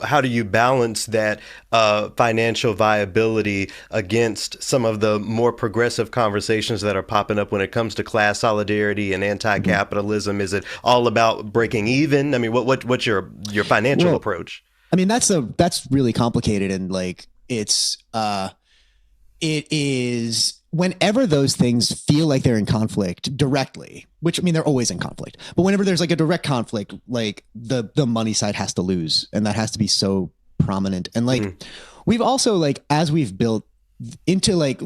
how do you balance that financial viability against some of the more progressive conversations that are popping up when it comes to class solidarity and anti-capitalism? Is it all about breaking even? I mean, what's your financial approach? I mean, that's really complicated, and like it is. Whenever those things feel like they're in conflict directly, which I mean, they're always in conflict, but whenever there's like a direct conflict, like the money side has to lose, and that has to be so prominent. And like, we've also like, as we've built into like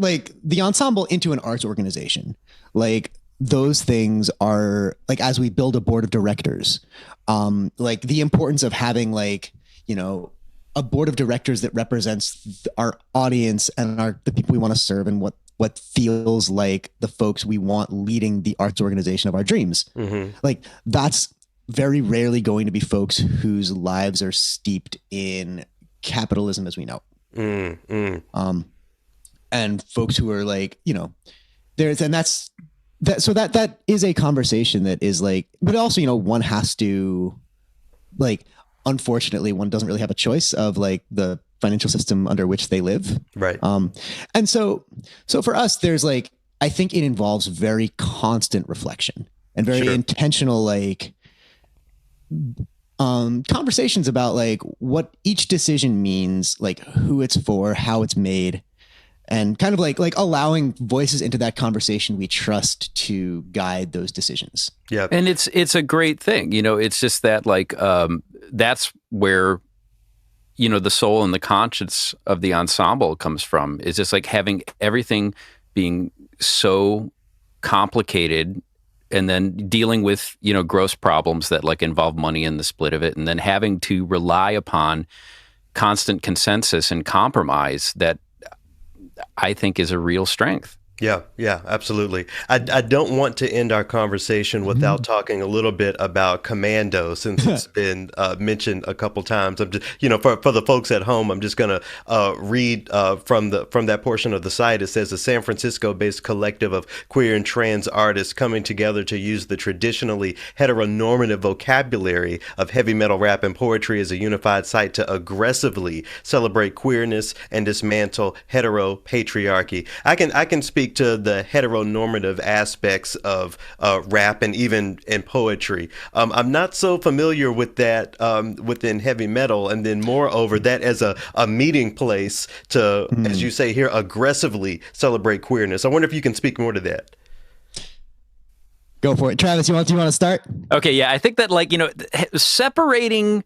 the ensemble into an arts organization. Like those things are like, as we build a board of directors, like the importance of having like, you know, a board of directors that represents our audience and the people we want to serve, and what feels like the folks we want leading the arts organization of our dreams. Like that's very rarely going to be folks whose lives are steeped in capitalism as we know. And folks who are like, you know, so that is a conversation that is like, but also, you know, one has to like, unfortunately, one doesn't really have a choice of like the financial system under which they live. Right. And so for us, there's like, I think it involves very constant reflection and very intentional, like, conversations about like what each decision means, like who it's for, how it's made, and kind of like allowing voices into that conversation we trust to guide those decisions. Yeah. And it's a great thing. You know, it's just that like, that's where, you know, the soul and the conscience of the ensemble comes from, is just like having everything being so complicated, and then dealing with, you know, gross problems that like involve money in the split of it, and then having to rely upon constant consensus and compromise that I think is a real strength. Yeah, absolutely. I don't want to end our conversation without talking a little bit about Commando, since it's been mentioned a couple times. I'm just, you know, for the folks at home, I'm just going to read from that portion of the site. It says, a San Francisco-based collective of queer and trans artists coming together to use the traditionally heteronormative vocabulary of heavy metal, rap, and poetry as a unified site to aggressively celebrate queerness and dismantle hetero-patriarchy. I can speak to the heteronormative aspects of rap and even in poetry. I'm not so familiar with that within heavy metal, and then moreover that as a meeting place to, as you say here, aggressively celebrate queerness. I wonder if you can speak more to that. Go for it. Travis, you want to start? Okay, yeah, I think that like, you know, separating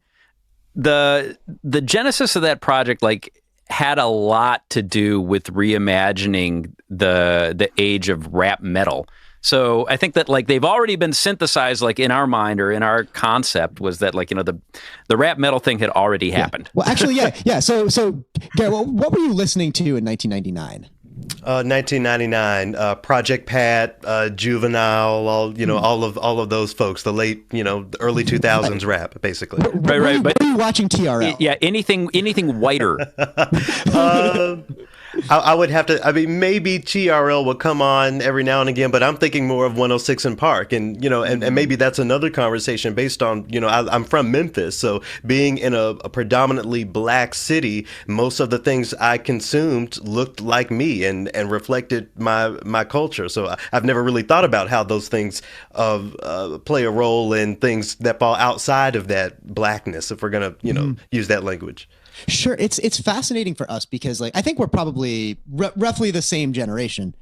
the genesis of that project like had a lot to do with reimagining the age of rap metal. So I think that like they've already been synthesized, like in our mind or in our concept was that like, you know, the rap metal thing had already happened. Well, actually, yeah. So Gary, what were you listening to in 1999? 1999, Project Pat, Juvenile, all of those folks, the late, you know, the early 2000s rap, basically. Right. But were you watching TRL? Yeah, anything whiter. I would have to, I mean, maybe TRL would come on every now and again, but I'm thinking more of 106 and Park. And, you know, and maybe that's another conversation based on, you know, I'm from Memphis. So being in a predominantly black city, most of the things I consumed looked like me and reflected my culture. So I've never really thought about how those things play a role in things that fall outside of that blackness, if we're going to, you know, use that language. Sure. It's fascinating for us because like, I think we're probably roughly the same generation.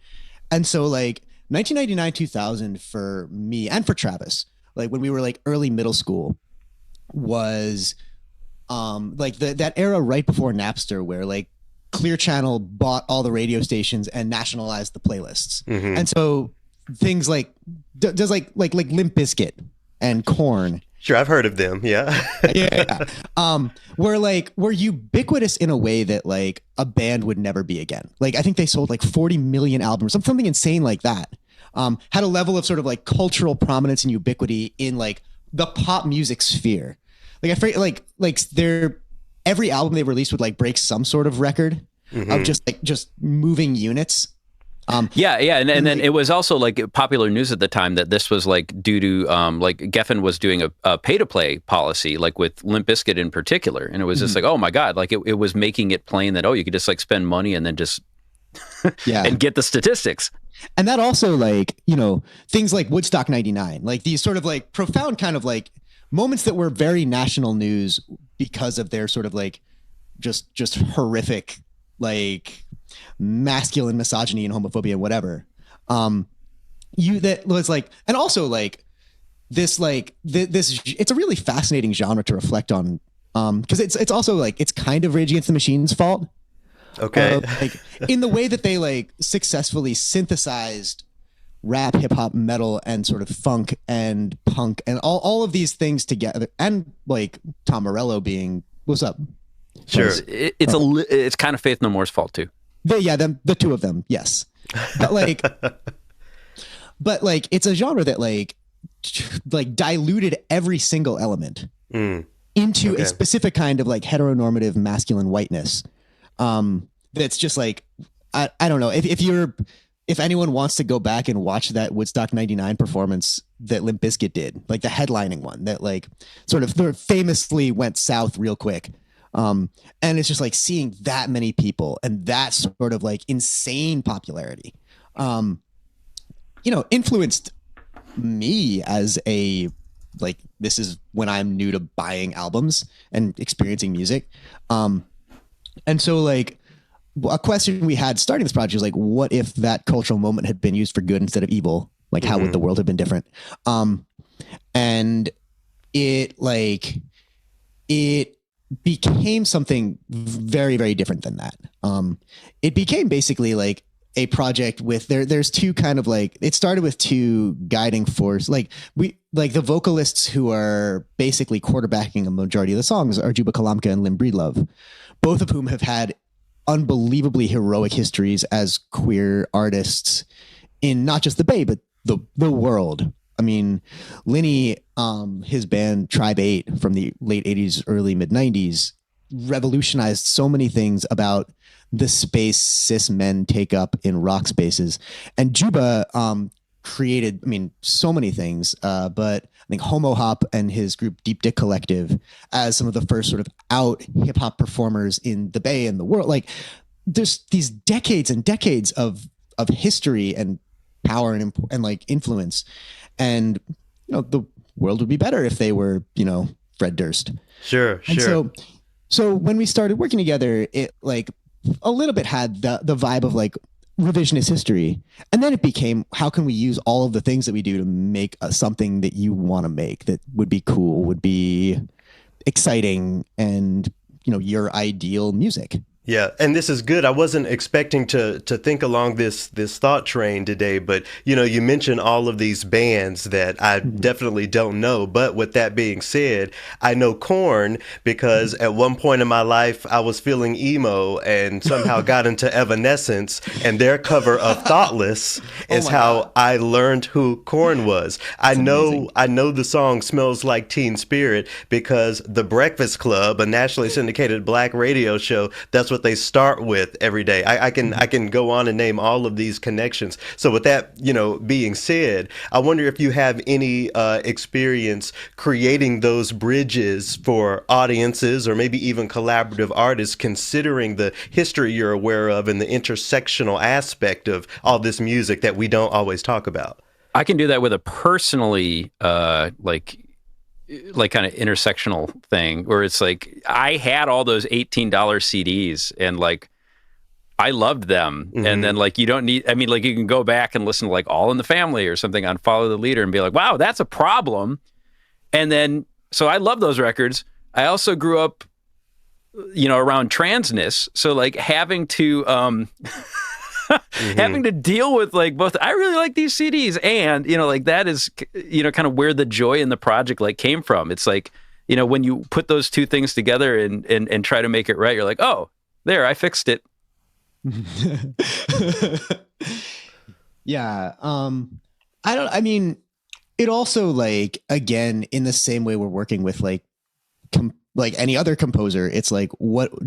And so like 1999, 2000 for me and for Travis, like when we were like early middle school was like that era right before Napster where like Clear Channel bought all the radio stations and nationalized the playlists. And so things like does like Limp Bizkit and Korn. Sure, I've heard of them. Yeah. Were ubiquitous in a way that like a band would never be again. Like I think they sold like 40 million albums, something insane like that. Had a level of sort of like cultural prominence and ubiquity in like the pop music sphere. Like I feel like every album they released would like break some sort of record of just moving units. And then it was also like popular news at the time that this was like due to like Geffen was doing a pay to play policy, like with Limp Bizkit in particular, and it was just like, oh my god, like it was making it plain that you could just like spend money and then just and get the statistics. And that also like, you know, things like Woodstock 99, like these sort of like profound kind of like moments that were very national news because of their sort of like just horrific like masculine misogyny and homophobia and whatever. That was like, and also like this it's a really fascinating genre to reflect on because it's also like it's kind of Rage Against the Machine's fault. Okay. Like in the way that they like successfully synthesized rap, hip hop, metal, and sort of funk and punk and all of these things together, and like Tom Morello being what's up. Sure. It's kind of Faith No More's fault too. The two of them, yes. But like, it's a genre that like diluted every single element into a specific kind of like heteronormative masculine whiteness. That's just like, I don't know if anyone wants to go back and watch that Woodstock 99 performance that Limp Bizkit did, like the headlining one that like sort of famously went south real quick. And it's just like seeing that many people and that sort of like insane popularity, influenced me as like, this is when I'm new to buying albums and experiencing music. And so like a question we had starting this project was like, what if that cultural moment had been used for good instead of evil? Like, how would the world have been different? And it became something very, very different than that. It became basically like a project with there's two kind of like, it started with two guiding force. Like the vocalists who are basically quarterbacking a majority of the songs are Juba Kalamka and Lim Breedlove, both of whom have had unbelievably heroic histories as queer artists in not just the Bay, but the world. I mean, Linny, his band Tribe 8 from the late 80s, early mid 90s revolutionized so many things about the space cis men take up in rock spaces. And Juba created, so many things, but I think Homo Hop and his group Deep Dick Collective as some of the first sort of out hip hop performers in the Bay and the world. Like, there's these decades and decades of history and power and like influence. And, the world would be better if they were, Fred Durst. Sure. And so when we started working together, it like a little bit had the vibe of like revisionist history. And then it became, how can we use all of the things that we do to make something that you want to make that would be cool, would be exciting, and, your ideal music. Yeah, and this is good. I wasn't expecting to think along this thought train today, but you mentioned all of these bands that I definitely don't know. But with that being said, I know Korn because at one point in my life I was feeling emo and somehow got into Evanescence, and their cover of Thoughtless is how God. I learned who Korn was. I know the song Smells Like Teen Spirit because The Breakfast Club, a nationally syndicated black radio show, that's what they start with every day. I can go on and name all of these connections. So with that, being said, I wonder if you have any experience creating those bridges for audiences or maybe even collaborative artists, considering the history you're aware of and the intersectional aspect of all this music that we don't always talk about. I can do that with a personally like kind of intersectional thing where it's like I had all those $18 CDs and like I loved them. And then like you don't need, you can go back and listen to like All in the Family or something on Follow the Leader and be like, wow, that's a problem. And then so I love those records. I also grew up around transness, so like having to having to deal with like both, I really like these CDs, and like that is kind of where the joy in the project like came from. It's like when you put those two things together and try to make it right, you're like, oh, there, I fixed it. Yeah. It also like, again, in the same way we're working with like any other composer, it's like,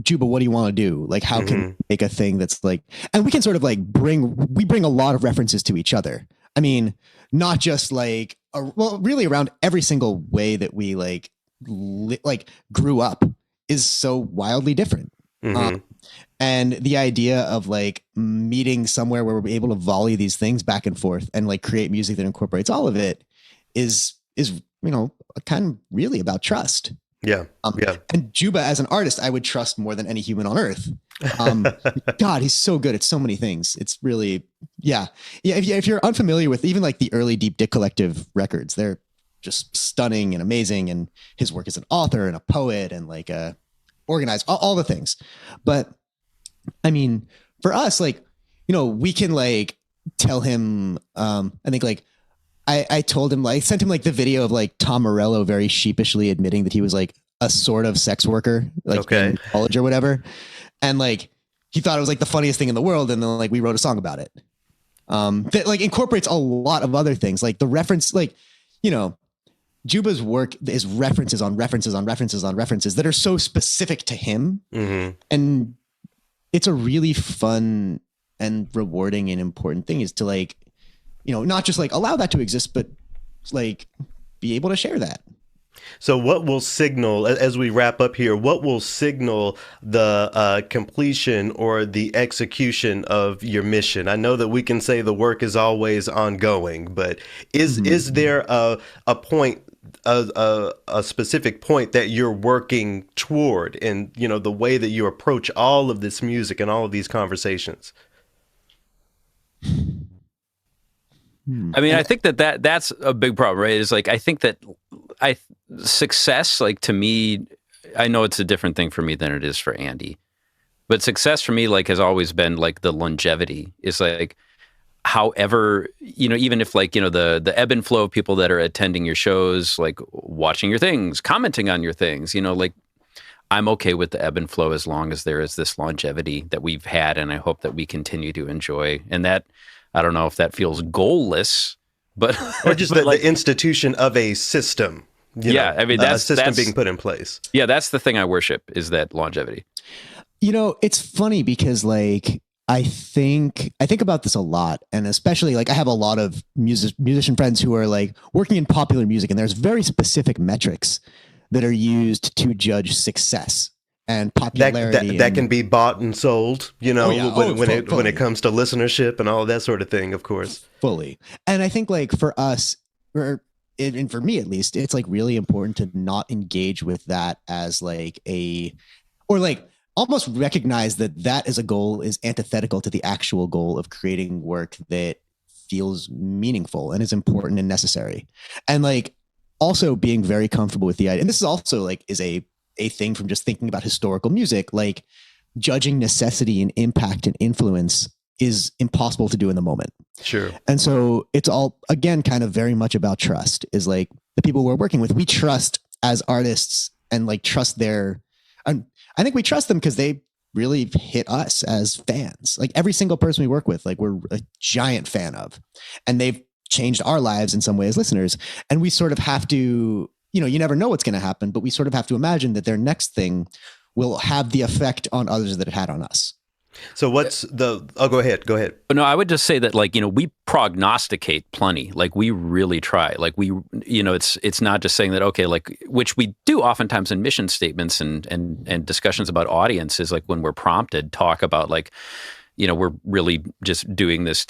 Juba, what do you want to do? Like, how can we make a thing that's like, and we can sort of like we bring a lot of references to each other. Not just like, really around every single way that we like grew up is so wildly different. And the idea of like meeting somewhere where we're able to volley these things back and forth and like create music that incorporates all of it is kind of really about trust. Yeah. And Juba as an artist, I would trust more than any human on earth. God, he's so good at so many things. It's really, yeah. If you're unfamiliar with even like the early Deep Dick Collective records, they're just stunning and amazing. And his work as an author and a poet and like organized, all the things. But I mean, for us, like, you know, we can like tell him, I think like I told him, like, sent him like the video of like Tom Morello very sheepishly admitting that he was like a sort of sex worker, like in college or whatever. And like, he thought it was like the funniest thing in the world. And then like, we wrote a song about it. That like incorporates a lot of other things, like the reference, like, you know, Juba's work is references on references on references on references that are so specific to him. Mm-hmm. And it's a really fun and rewarding and important thing is to like, you know, not just like allow that to exist, but like be able to share that. So what will signal, as we wrap up here, what will signal the completion or the execution of your mission? I know that we can say the work is always ongoing, but is there a point, a specific point that you're working toward in, you know, the way that you approach all of this music and all of these conversations? I mean, I think that's a big problem, right? Is like, I think that success, like to me, I know it's a different thing for me than it is for Andy, but success for me, like, has always been like the longevity is like, however, you know, even if like, you know, the ebb and flow of people that are attending your shows, like watching your things, commenting on your things, you know, like I'm okay with the ebb and flow as long as there is this longevity that we've had. And I hope that we continue to enjoy. And that, I don't know if that feels goalless, but or just but the institution of a system. You know, I mean, that's a system being put in place. Yeah, that's the thing I worship is that longevity. You know, it's funny because like I think about this a lot, and especially like I have a lot of musician friends who are like working in popular music, and there's very specific metrics that are used to judge success and popularity. That can be bought and sold, you know, when it comes to listenership and all of that sort of thing, of course. Fully. And I think like for us, and for me at least, it's like really important to not engage with that as like or like almost recognize that as a goal is antithetical to the actual goal of creating work that feels meaningful and is important and necessary. And like also being very comfortable with the idea. And this is also like is a thing from just thinking about historical music, like judging necessity and impact and influence is impossible to do in the moment. Sure. And so it's all, again, kind of very much about trust is like the people we're working with, we trust as artists and like trust I think we trust them because they really hit us as fans. Like every single person we work with, like we're a giant fan of, and they've changed our lives in some way as listeners. And we sort of have to, you know, you never know what's going to happen, but we sort of have to imagine that their next thing will have the effect on others that it had on us. So what's go ahead. No, I would just say that like, you know, we prognosticate plenty. Like we really try, like we, you know, it's not just saying that, okay, like, which we do oftentimes in mission statements and discussions about audiences, like when we're prompted, talk about like, you know, we're really just doing this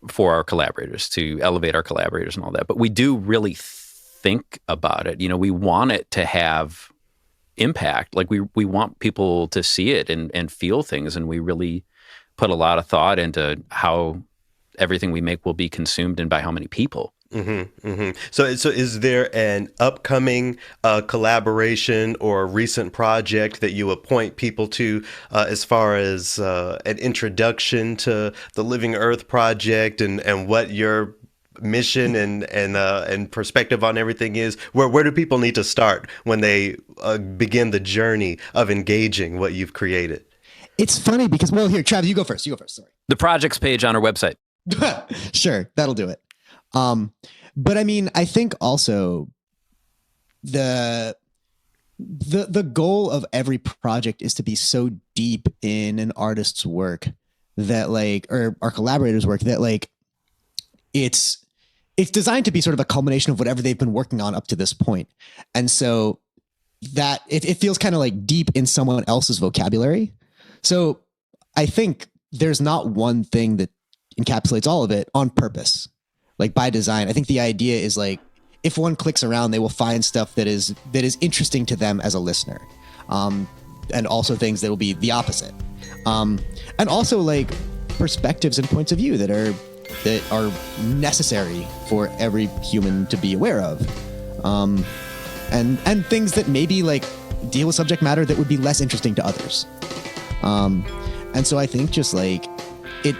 for our collaborators, to elevate our collaborators and all that. But we do really think about it. You know, we want it to have impact. Like we want people to see it and feel things. And we really put a lot of thought into how everything we make will be consumed and by how many people. Mm-hmm, mm-hmm. So is there an upcoming collaboration or recent project that you would point people to as far as an introduction to the Living Earth project and what your mission and perspective on everything is? Where do people need to start when they begin the journey of engaging what you've created? It's funny because, well, here, Travis, you go first. Sorry. The projects page on our website. Sure, that'll do it. But I mean, I think also the goal of every project is to be so deep in an artist's work that like, or our collaborators' work, that like it's designed to be sort of a culmination of whatever they've been working on up to this point. And so that it feels kind of like deep in someone else's vocabulary. So I think there's not one thing that encapsulates all of it on purpose, like by design. I think the idea is like, if one clicks around, they will find stuff that is interesting to them as a listener. And also things that will be the opposite. And also like perspectives and points of view that are necessary for every human to be aware of. And things that maybe like deal with subject matter that would be less interesting to others. And so I think just like it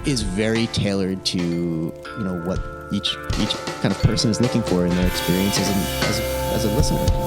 is very tailored to, you know, what each kind of person is looking for in their experience as a listener.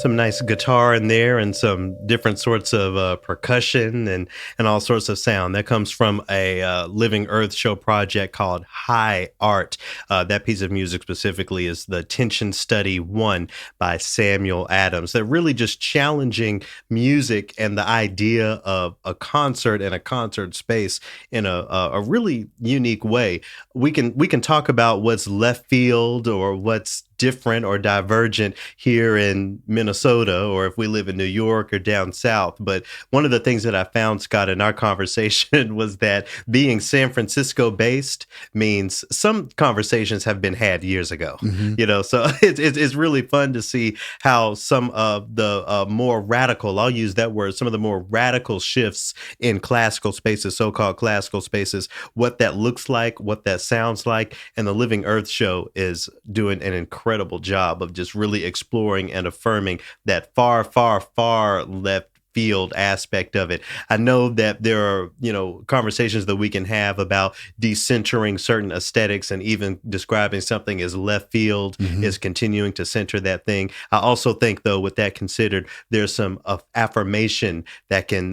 Some nice guitar in there and some different sorts of percussion and all sorts of sound. That comes from a Living Earth show project called High Art. That piece of music specifically is the Tension Study 1 by Samuel Adams. They're really just challenging music and the idea of a concert and a concert space in a really unique way. We can talk about what's left field or what's different or divergent here in Minnesota, or if we live in New York or down south. But one of the things that I found, Scott, in our conversation was that being San Francisco based means some conversations have been had years ago, you know, so it's really fun to see how some of the more radical, I'll use that word, some of the more radical shifts in classical spaces, so-called classical spaces, what that looks like, what that sounds like. And the Living Earth show is doing an incredible job of just really exploring and affirming that far, far, far left field aspect of it. I know that there are, you know, conversations that we can have about decentering certain aesthetics, and even describing something as left field is continuing to center that thing. I also think, though, with that considered, there's some affirmation that can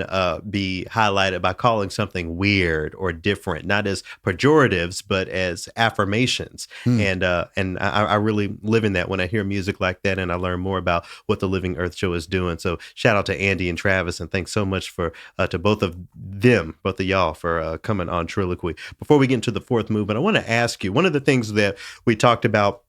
be highlighted by calling something weird or different, not as pejoratives, but as affirmations. And I really live in that when I hear music like that, and I learn more about what the Living Earth show is doing. So shout out to Andy and Travis, and thanks so much for to both of y'all for coming on TRILLOQUY. Before we get into the fourth movement, I want to ask you, one of the things that we talked about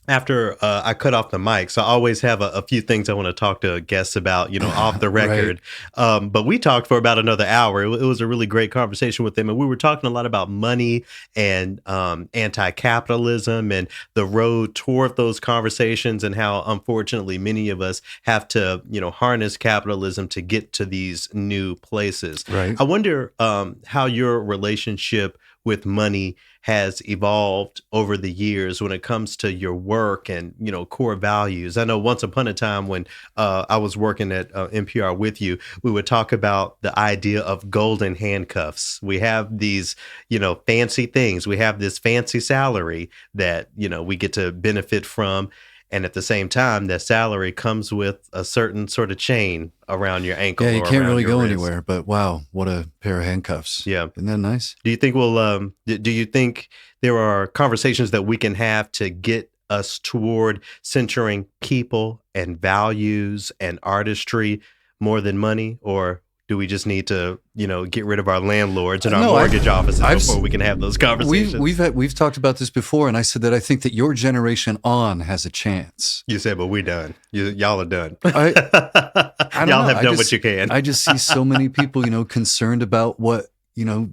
after I cut off the mic, so I always have a few things I want to talk to guests about, you know, off the record. Right. But we talked for about another hour. It was a really great conversation with them. And we were talking a lot about money and anti-capitalism and the road toward those conversations, and how, unfortunately, many of us have to, you know, harness capitalism to get to these new places. Right. I wonder how your relationship with money has evolved over the years when it comes to your work and, you know, core values. I know once upon a time when I was working at NPR with you, we would talk about the idea of golden handcuffs. We have these, you know, fancy things. We have this fancy salary that, you know, we get to benefit from. And at the same time, that salary comes with a certain sort of chain around your ankle. Yeah, you can't really go wrist. anywhere. But wow, what a pair of handcuffs. Yeah. Isn't that nice? Do you think do you think there are conversations that we can have to get us toward centering people and values and artistry more than money? Or do we just need to, you know, get rid of our landlords and our mortgage offices before we can have those conversations? We've talked about this before, and I said that I think that your generation on has a chance. You said, but we done. Y'all are done. I don't y'all know. have done what you can. I just see so many people, you know, concerned about what, you know,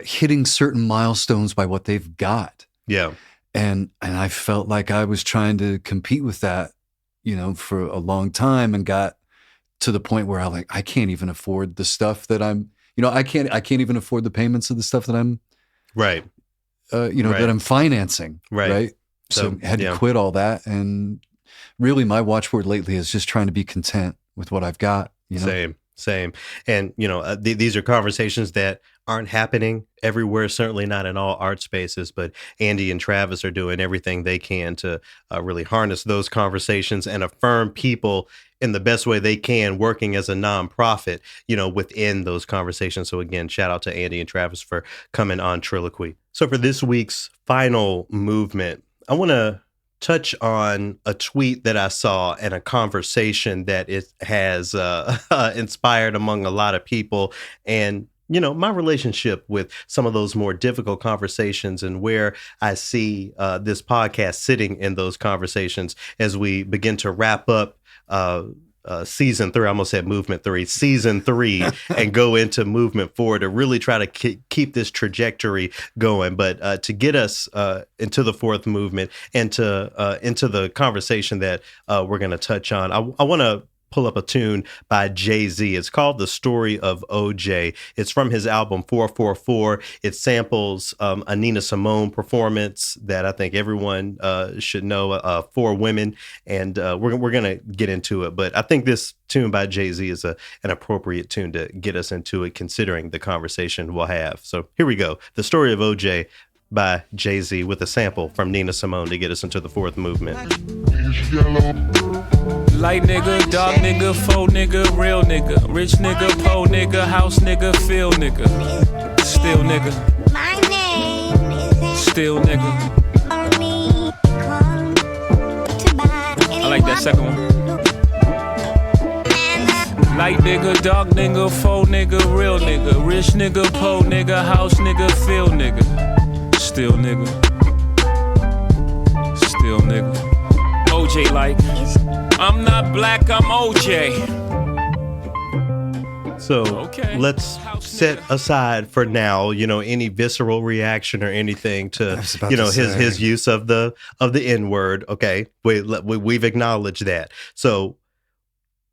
hitting certain milestones by what they've got. Yeah. And I felt like I was trying to compete with that, you know, for a long time, and got to the point where I can't even afford the stuff that I'm, you know, I can't even afford the payments of the stuff that I'm, right. You know, that I'm financing. Right. So I had to quit all that. And really my watchword lately is just trying to be content with what I've got. You know? Same. And, you know, these are conversations that aren't happening everywhere, certainly not in all art spaces, but Andy and Travis are doing everything they can to really harness those conversations and affirm people in the best way they can, working as a nonprofit, you know, within those conversations. So again, shout out to Andy and Travis for coming on TRILLOQUY. So for this week's final movement, I want to touch on a tweet that I saw and a conversation that it has inspired among a lot of people. And my relationship with some of those more difficult conversations and where I see this podcast sitting in those conversations as we begin to wrap up season 3. I almost said movement 3, season 3, and go into movement 4 to really try to keep this trajectory going. But to get us into the 4th movement and to into the conversation that we're going to touch on, I want to pull up a tune by Jay-Z. It's called The Story of O.J. It's from his album 444. It samples a Nina Simone performance that I think everyone should know, 4 Women, and we're going to get into it. But I think this tune by Jay-Z is an appropriate tune to get us into it, considering the conversation we'll have. So here we go. The Story of O.J. by Jay-Z with a sample from Nina Simone to get us into the 4th movement. Light nigga, dark nigga, faux nigga, real nigga, rich nigga, po nigga, house nigga, feel nigga, still nigga, still nigga. I like that second one. Light nigga, dark nigga, faux nigga, real nigga, rich nigga, po nigga, house nigga, feel nigga, still nigga, still nigga. OJ like, I'm not black, I'm OJ. So let's set aside for now, any visceral reaction or anything to, his use of the N-word. Okay, we've acknowledged that. So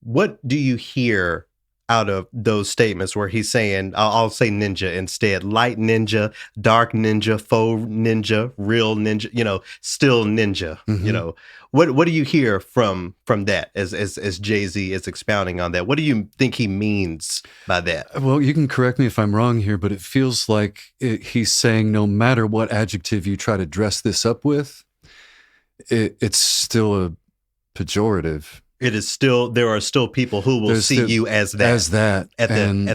what do you hear out of those statements where he's saying, I'll say ninja instead, light ninja, dark ninja, faux ninja, real ninja, still ninja, Mm-hmm. What do you hear from that as Jay-Z is expounding on that? What do you think he means by that? Well, you can correct me if I'm wrong here, but it feels like he's saying no matter what adjective you try to dress this up with, it's still a pejorative. It is still, there are still people who will see you as that at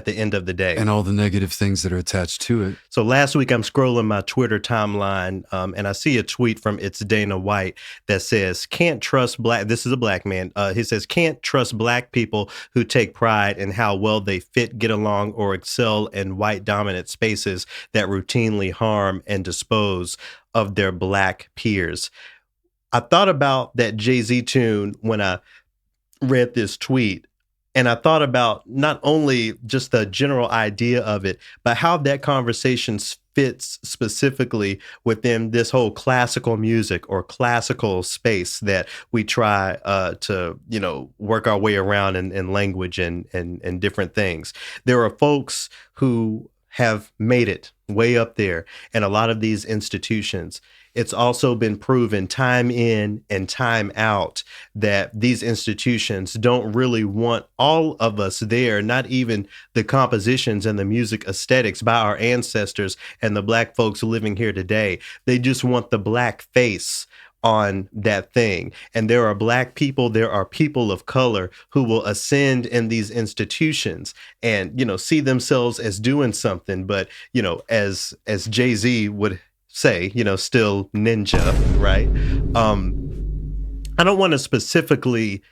the end of the day, and all the negative things that are attached to it. So last week I'm scrolling my Twitter timeline and I see a tweet from It's Dana White that says, can't trust black. This is a black man. He says, can't trust black people who take pride in how well they fit, get along, or excel in white dominant spaces that routinely harm and dispose of their black peers. I thought about that Jay-Z tune when I read this tweet, and I thought about not only just the general idea of it, but how that conversation fits specifically within this whole classical music or classical space that we try to, work our way around in language and different things. There are folks who have made it way up there in a lot of these institutions. It's also been proven time in and time out that these institutions don't really want all of us there, not even the compositions and the music aesthetics by our ancestors and the black folks living here today. They just want the black face on that thing. And there are black people, there are people of color who will ascend in these institutions and, see themselves as doing something. But, as Jay-Z would say, still ninja, right? I don't want to specifically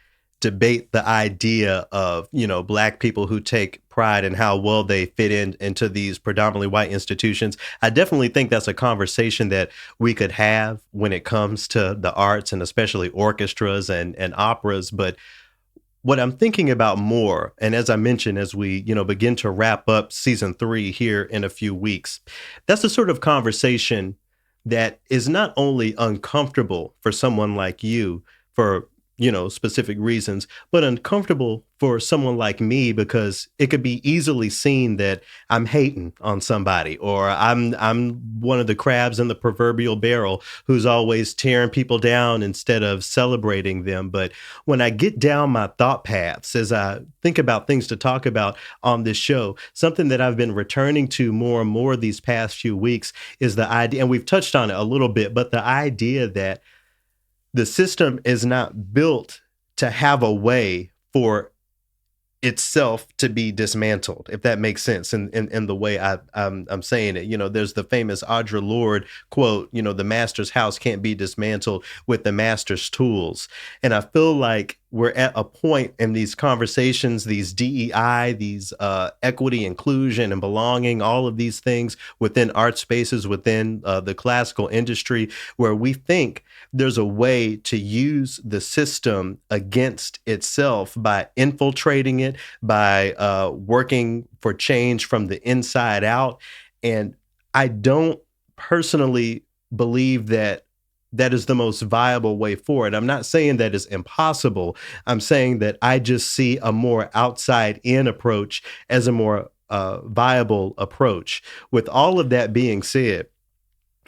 debate the idea of, black people who take pride in how well they fit into these predominantly white institutions. I definitely think that's a conversation that we could have when it comes to the arts and especially orchestras and operas. But what I'm thinking about more, and as I mentioned, as we, begin to wrap up season 3 here in a few weeks, that's the sort of conversation that is not only uncomfortable for someone like you for, specific reasons, but uncomfortable for someone like me because it could be easily seen that I'm hating on somebody or I'm one of the crabs in the proverbial barrel who's always tearing people down instead of celebrating them. But when I get down my thought paths, as I think about things to talk about on this show, something that I've been returning to more and more these past few weeks is the idea, and we've touched on it a little bit, but the idea that the system is not built to have a way for itself to be dismantled, if that makes sense in the way I'm saying it. There's the famous Audre Lorde quote, the master's house can't be dismantled with the master's tools. And I feel like we're at a point in these conversations, these DEI, these equity, inclusion, and belonging, all of these things within art spaces, within the classical industry, where we think there's a way to use the system against itself by infiltrating it, by working for change from the inside out. And I don't personally believe that that is the most viable way forward. I'm not saying that is impossible. I'm saying that I just see a more outside in approach as a more viable approach. With all of that being said,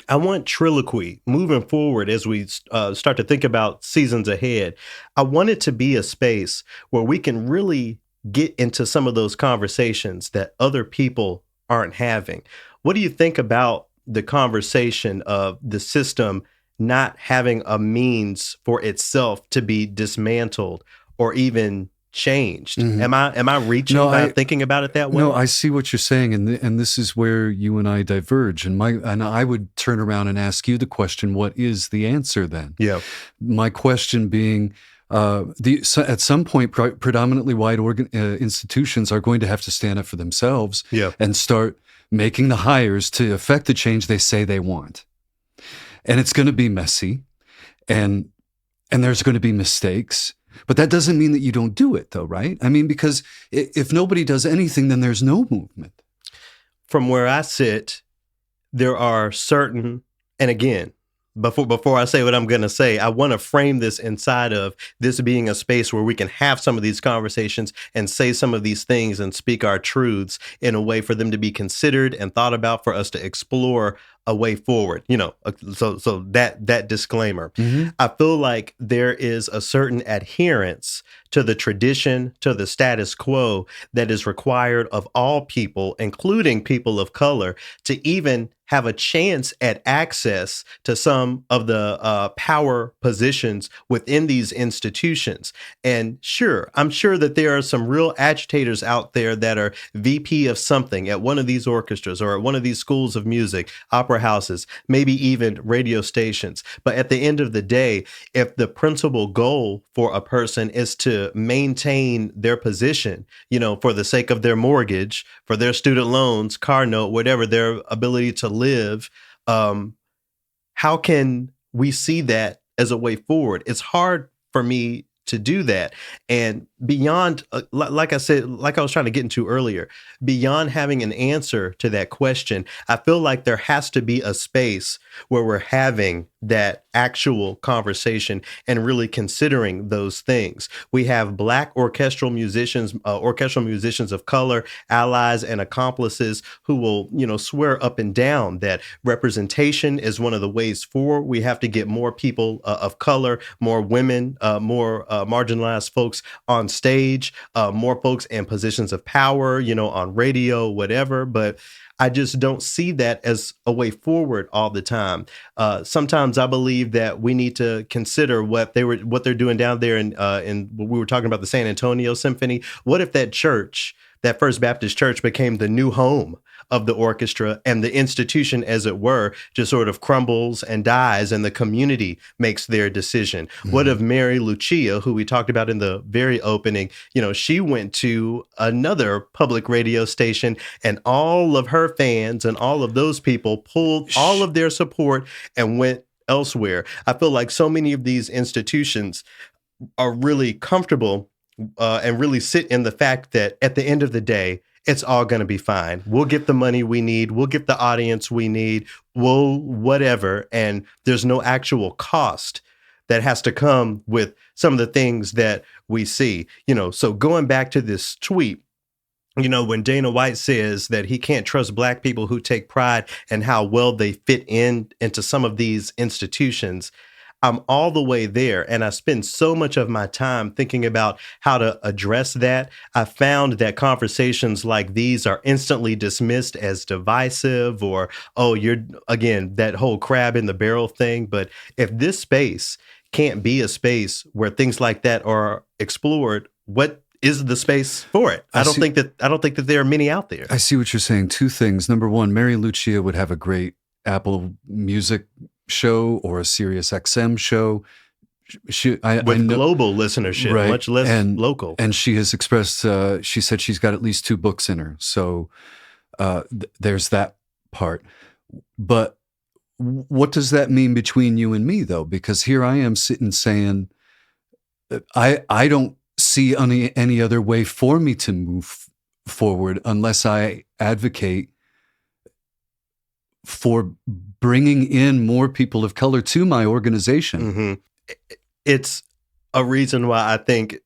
I want TRILLOQUY moving forward as we start to think about seasons ahead. I want it to be a space where we can really get into some of those conversations that other people aren't having. What do you think about the conversation of the system not having a means for itself to be dismantled or even changed? Mm-hmm. Am I reaching by thinking about it that way? No, I see what you're saying, and this is where you and I diverge. And I would turn around and ask you the question: what is the answer then? Yeah. My question being, at some point, predominantly white institutions are going to have to stand up for themselves, and start making the hires to affect the change they say they want. And it's going to be messy, and there's going to be mistakes. But that doesn't mean that you don't do it, though, right? I mean, because if nobody does anything, then there's no movement. From where I sit, there are certain, and again, before I say what I'm going to say, I want to frame this inside of this being a space where we can have some of these conversations and say some of these things and speak our truths in a way for them to be considered and thought about, for us to explore a way forward, so that disclaimer. Mm-hmm. I feel like there is a certain adherence to the tradition, to the status quo that is required of all people, including people of color, to even have a chance at access to some of the power positions within these institutions. And sure, I'm sure that there are some real agitators out there that are VP of something at one of these orchestras or at one of these schools of music, opera houses, maybe even radio stations. But at the end of the day, if the principal goal for a person is to maintain their position, for the sake of their mortgage, for their student loans, car note, whatever, their ability to live, how can we see that as a way forward? It's hard for me to do that. And beyond, like I said, like I was trying to get into earlier, beyond having an answer to that question, I feel like there has to be a space where we're having that actual conversation and really considering those things. We have Black orchestral musicians of color, allies and accomplices who will, swear up and down that representation is one of the ways forward. We have to get more people of color, more women, more marginalized folks on stage, more folks in positions of power, on radio, whatever. But I just don't see that as a way forward all the time. Sometimes I believe that we need to consider what they're doing down there in what we were talking about, the San Antonio Symphony. What if that church, that First Baptist Church, became the new home of the orchestra, and the institution, as it were, just sort of crumbles and dies, and the community makes their decision? Mm-hmm. What if Mary Lucia, who we talked about in the very opening, she went to another public radio station, and all of her fans and all of those people pulled all of their support and went elsewhere? I feel like so many of these institutions are really comfortable and really sit in the fact that at the end of the day, it's all going to be fine. We'll get the money we need. We'll get the audience we need. We'll whatever. And there's no actual cost that has to come with some of the things that we see. So going back to this tweet, when Dana White says that he can't trust Black people who take pride in how well they fit into some of these institutions, I'm all the way there, and I spend so much of my time thinking about how to address that. I found that conversations like these are instantly dismissed as divisive, or, that whole crab in the barrel thing. But if this space can't be a space where things like that are explored, what is the space for it? I don't think that there are many out there. I see what you're saying. Two things. Number one, Mary Lucia would have a great Apple Music show or a Sirius XM show. with know, global listenership, right, much less local. And she has expressed, she said she's got at least 2 books in her. So there's that part. But what does that mean between you and me, though? Because here I am sitting saying, I don't see any other way for me to move forward unless I advocate for bringing in more people of color to my organization. Mm-hmm. It's a reason why I think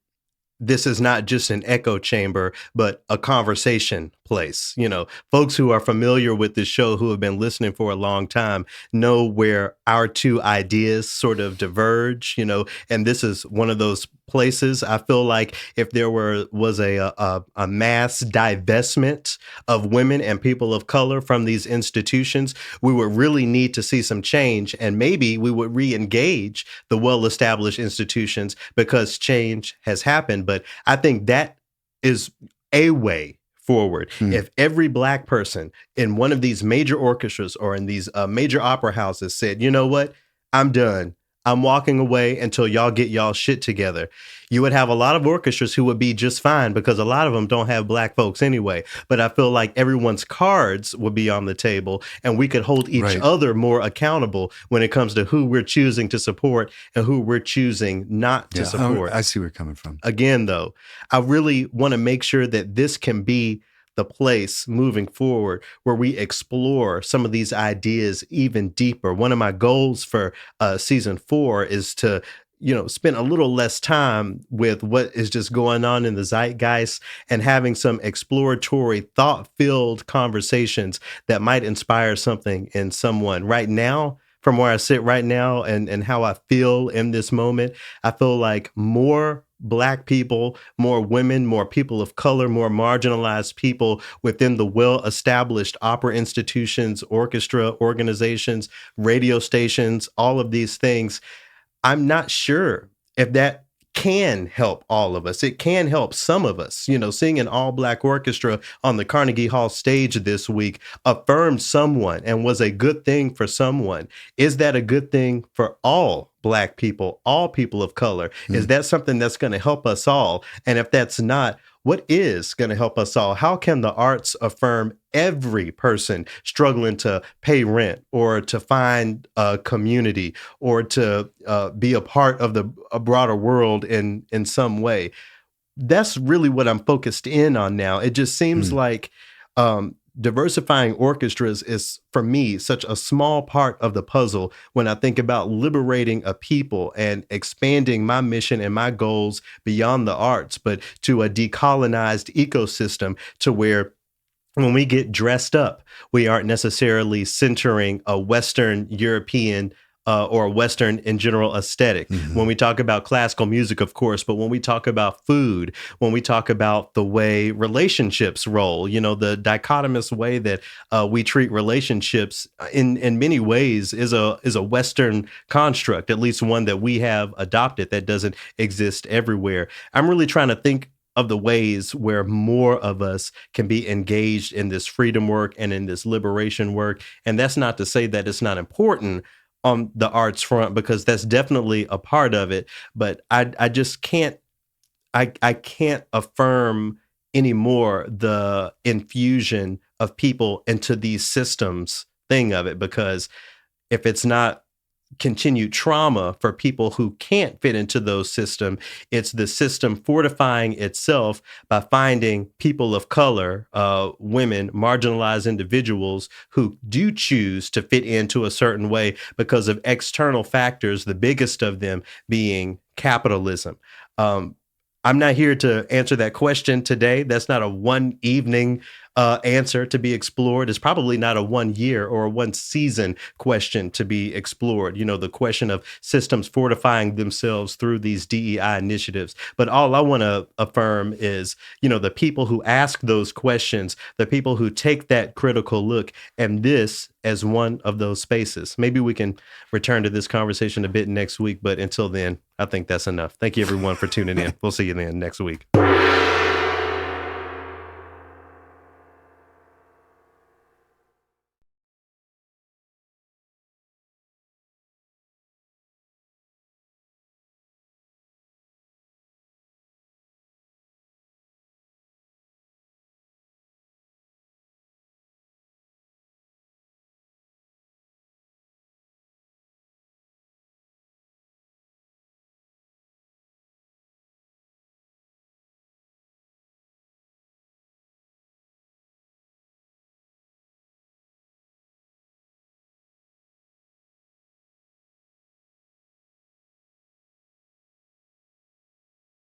this is not just an echo chamber, but a conversation place. You know, folks who are familiar with this show, who have been listening for a long time, know where our two ideas sort of diverge, you know, and this is one of those places. I feel like if there was a mass divestment of women and people of color from these institutions, we would really need to see some change, and maybe we would re-engage the well-established institutions because change has happened. But I think that is a way forward. If every Black person in one of these major orchestras or in these major opera houses said, you know what, I'm done, I'm walking away until y'all get y'all shit together, you would have a lot of orchestras who would be just fine, because a lot of them don't have Black folks anyway. But I feel like everyone's cards would be on the table, and we could hold each other more accountable when it comes to who we're choosing to support and who we're choosing not to support. I see where you're coming from. Again, though, I really want to make sure that this can be the place moving forward where we explore some of these ideas even deeper. One of my goals for season 4 is to, you know, spend a little less time with what is just going on in the zeitgeist and having some exploratory, thought-filled conversations that might inspire something in someone. Right now, from where I sit right now and how I feel in this moment, I feel like more Black people, more women, more people of color, more marginalized people within the well-established opera institutions, orchestra organizations, radio stations, all of these things. I'm not sure if that can help all of us. It can help some of us. You know, seeing an all-Black orchestra on the Carnegie Hall stage this week affirmed someone and was a good thing for someone. Is that a good thing for all Black people, all people of color? Is that something that's going to help us all? And if that's not, what is going to help us all? How can the arts affirm every person struggling to pay rent or to find a community or to be a part of a broader world in some way? That's really what I'm focused in on now. It just seems like diversifying orchestras is, for me, such a small part of the puzzle when I think about liberating a people and expanding my mission and my goals beyond the arts, but to a decolonized ecosystem, to where when we get dressed up, we aren't necessarily centering a Western European or Western in general aesthetic. When we talk about classical music, of course, but when we talk about food, when we talk about the way relationships roll, you know, the dichotomous way that we treat relationships in many ways is a Western construct, at least one that we have adopted that doesn't exist everywhere. I'm really trying to think of the ways where more of us can be engaged in this freedom work and in this liberation work. And that's not to say that it's not important on the arts front, because that's definitely a part of it. But I just can't, I can't affirm anymore the infusion of people into these systems thing of it, because if it's not continued trauma for people who can't fit into those systems, it's the system fortifying itself by finding people of color, women, marginalized individuals who do choose to fit into a certain way because of external factors, the biggest of them being capitalism. I'm not here to answer that question today. That's not a one evening answer to be explored. It's probably not a 1 year or a 1 season question to be explored. You know, the question of systems fortifying themselves through these DEI initiatives. But all I want to affirm is, you know, the people who ask those questions, the people who take that critical look, and this as one of those spaces. Maybe we can return to this conversation a bit next week, but until then, I think that's enough. Thank you, everyone, for tuning in. We'll see you then next week.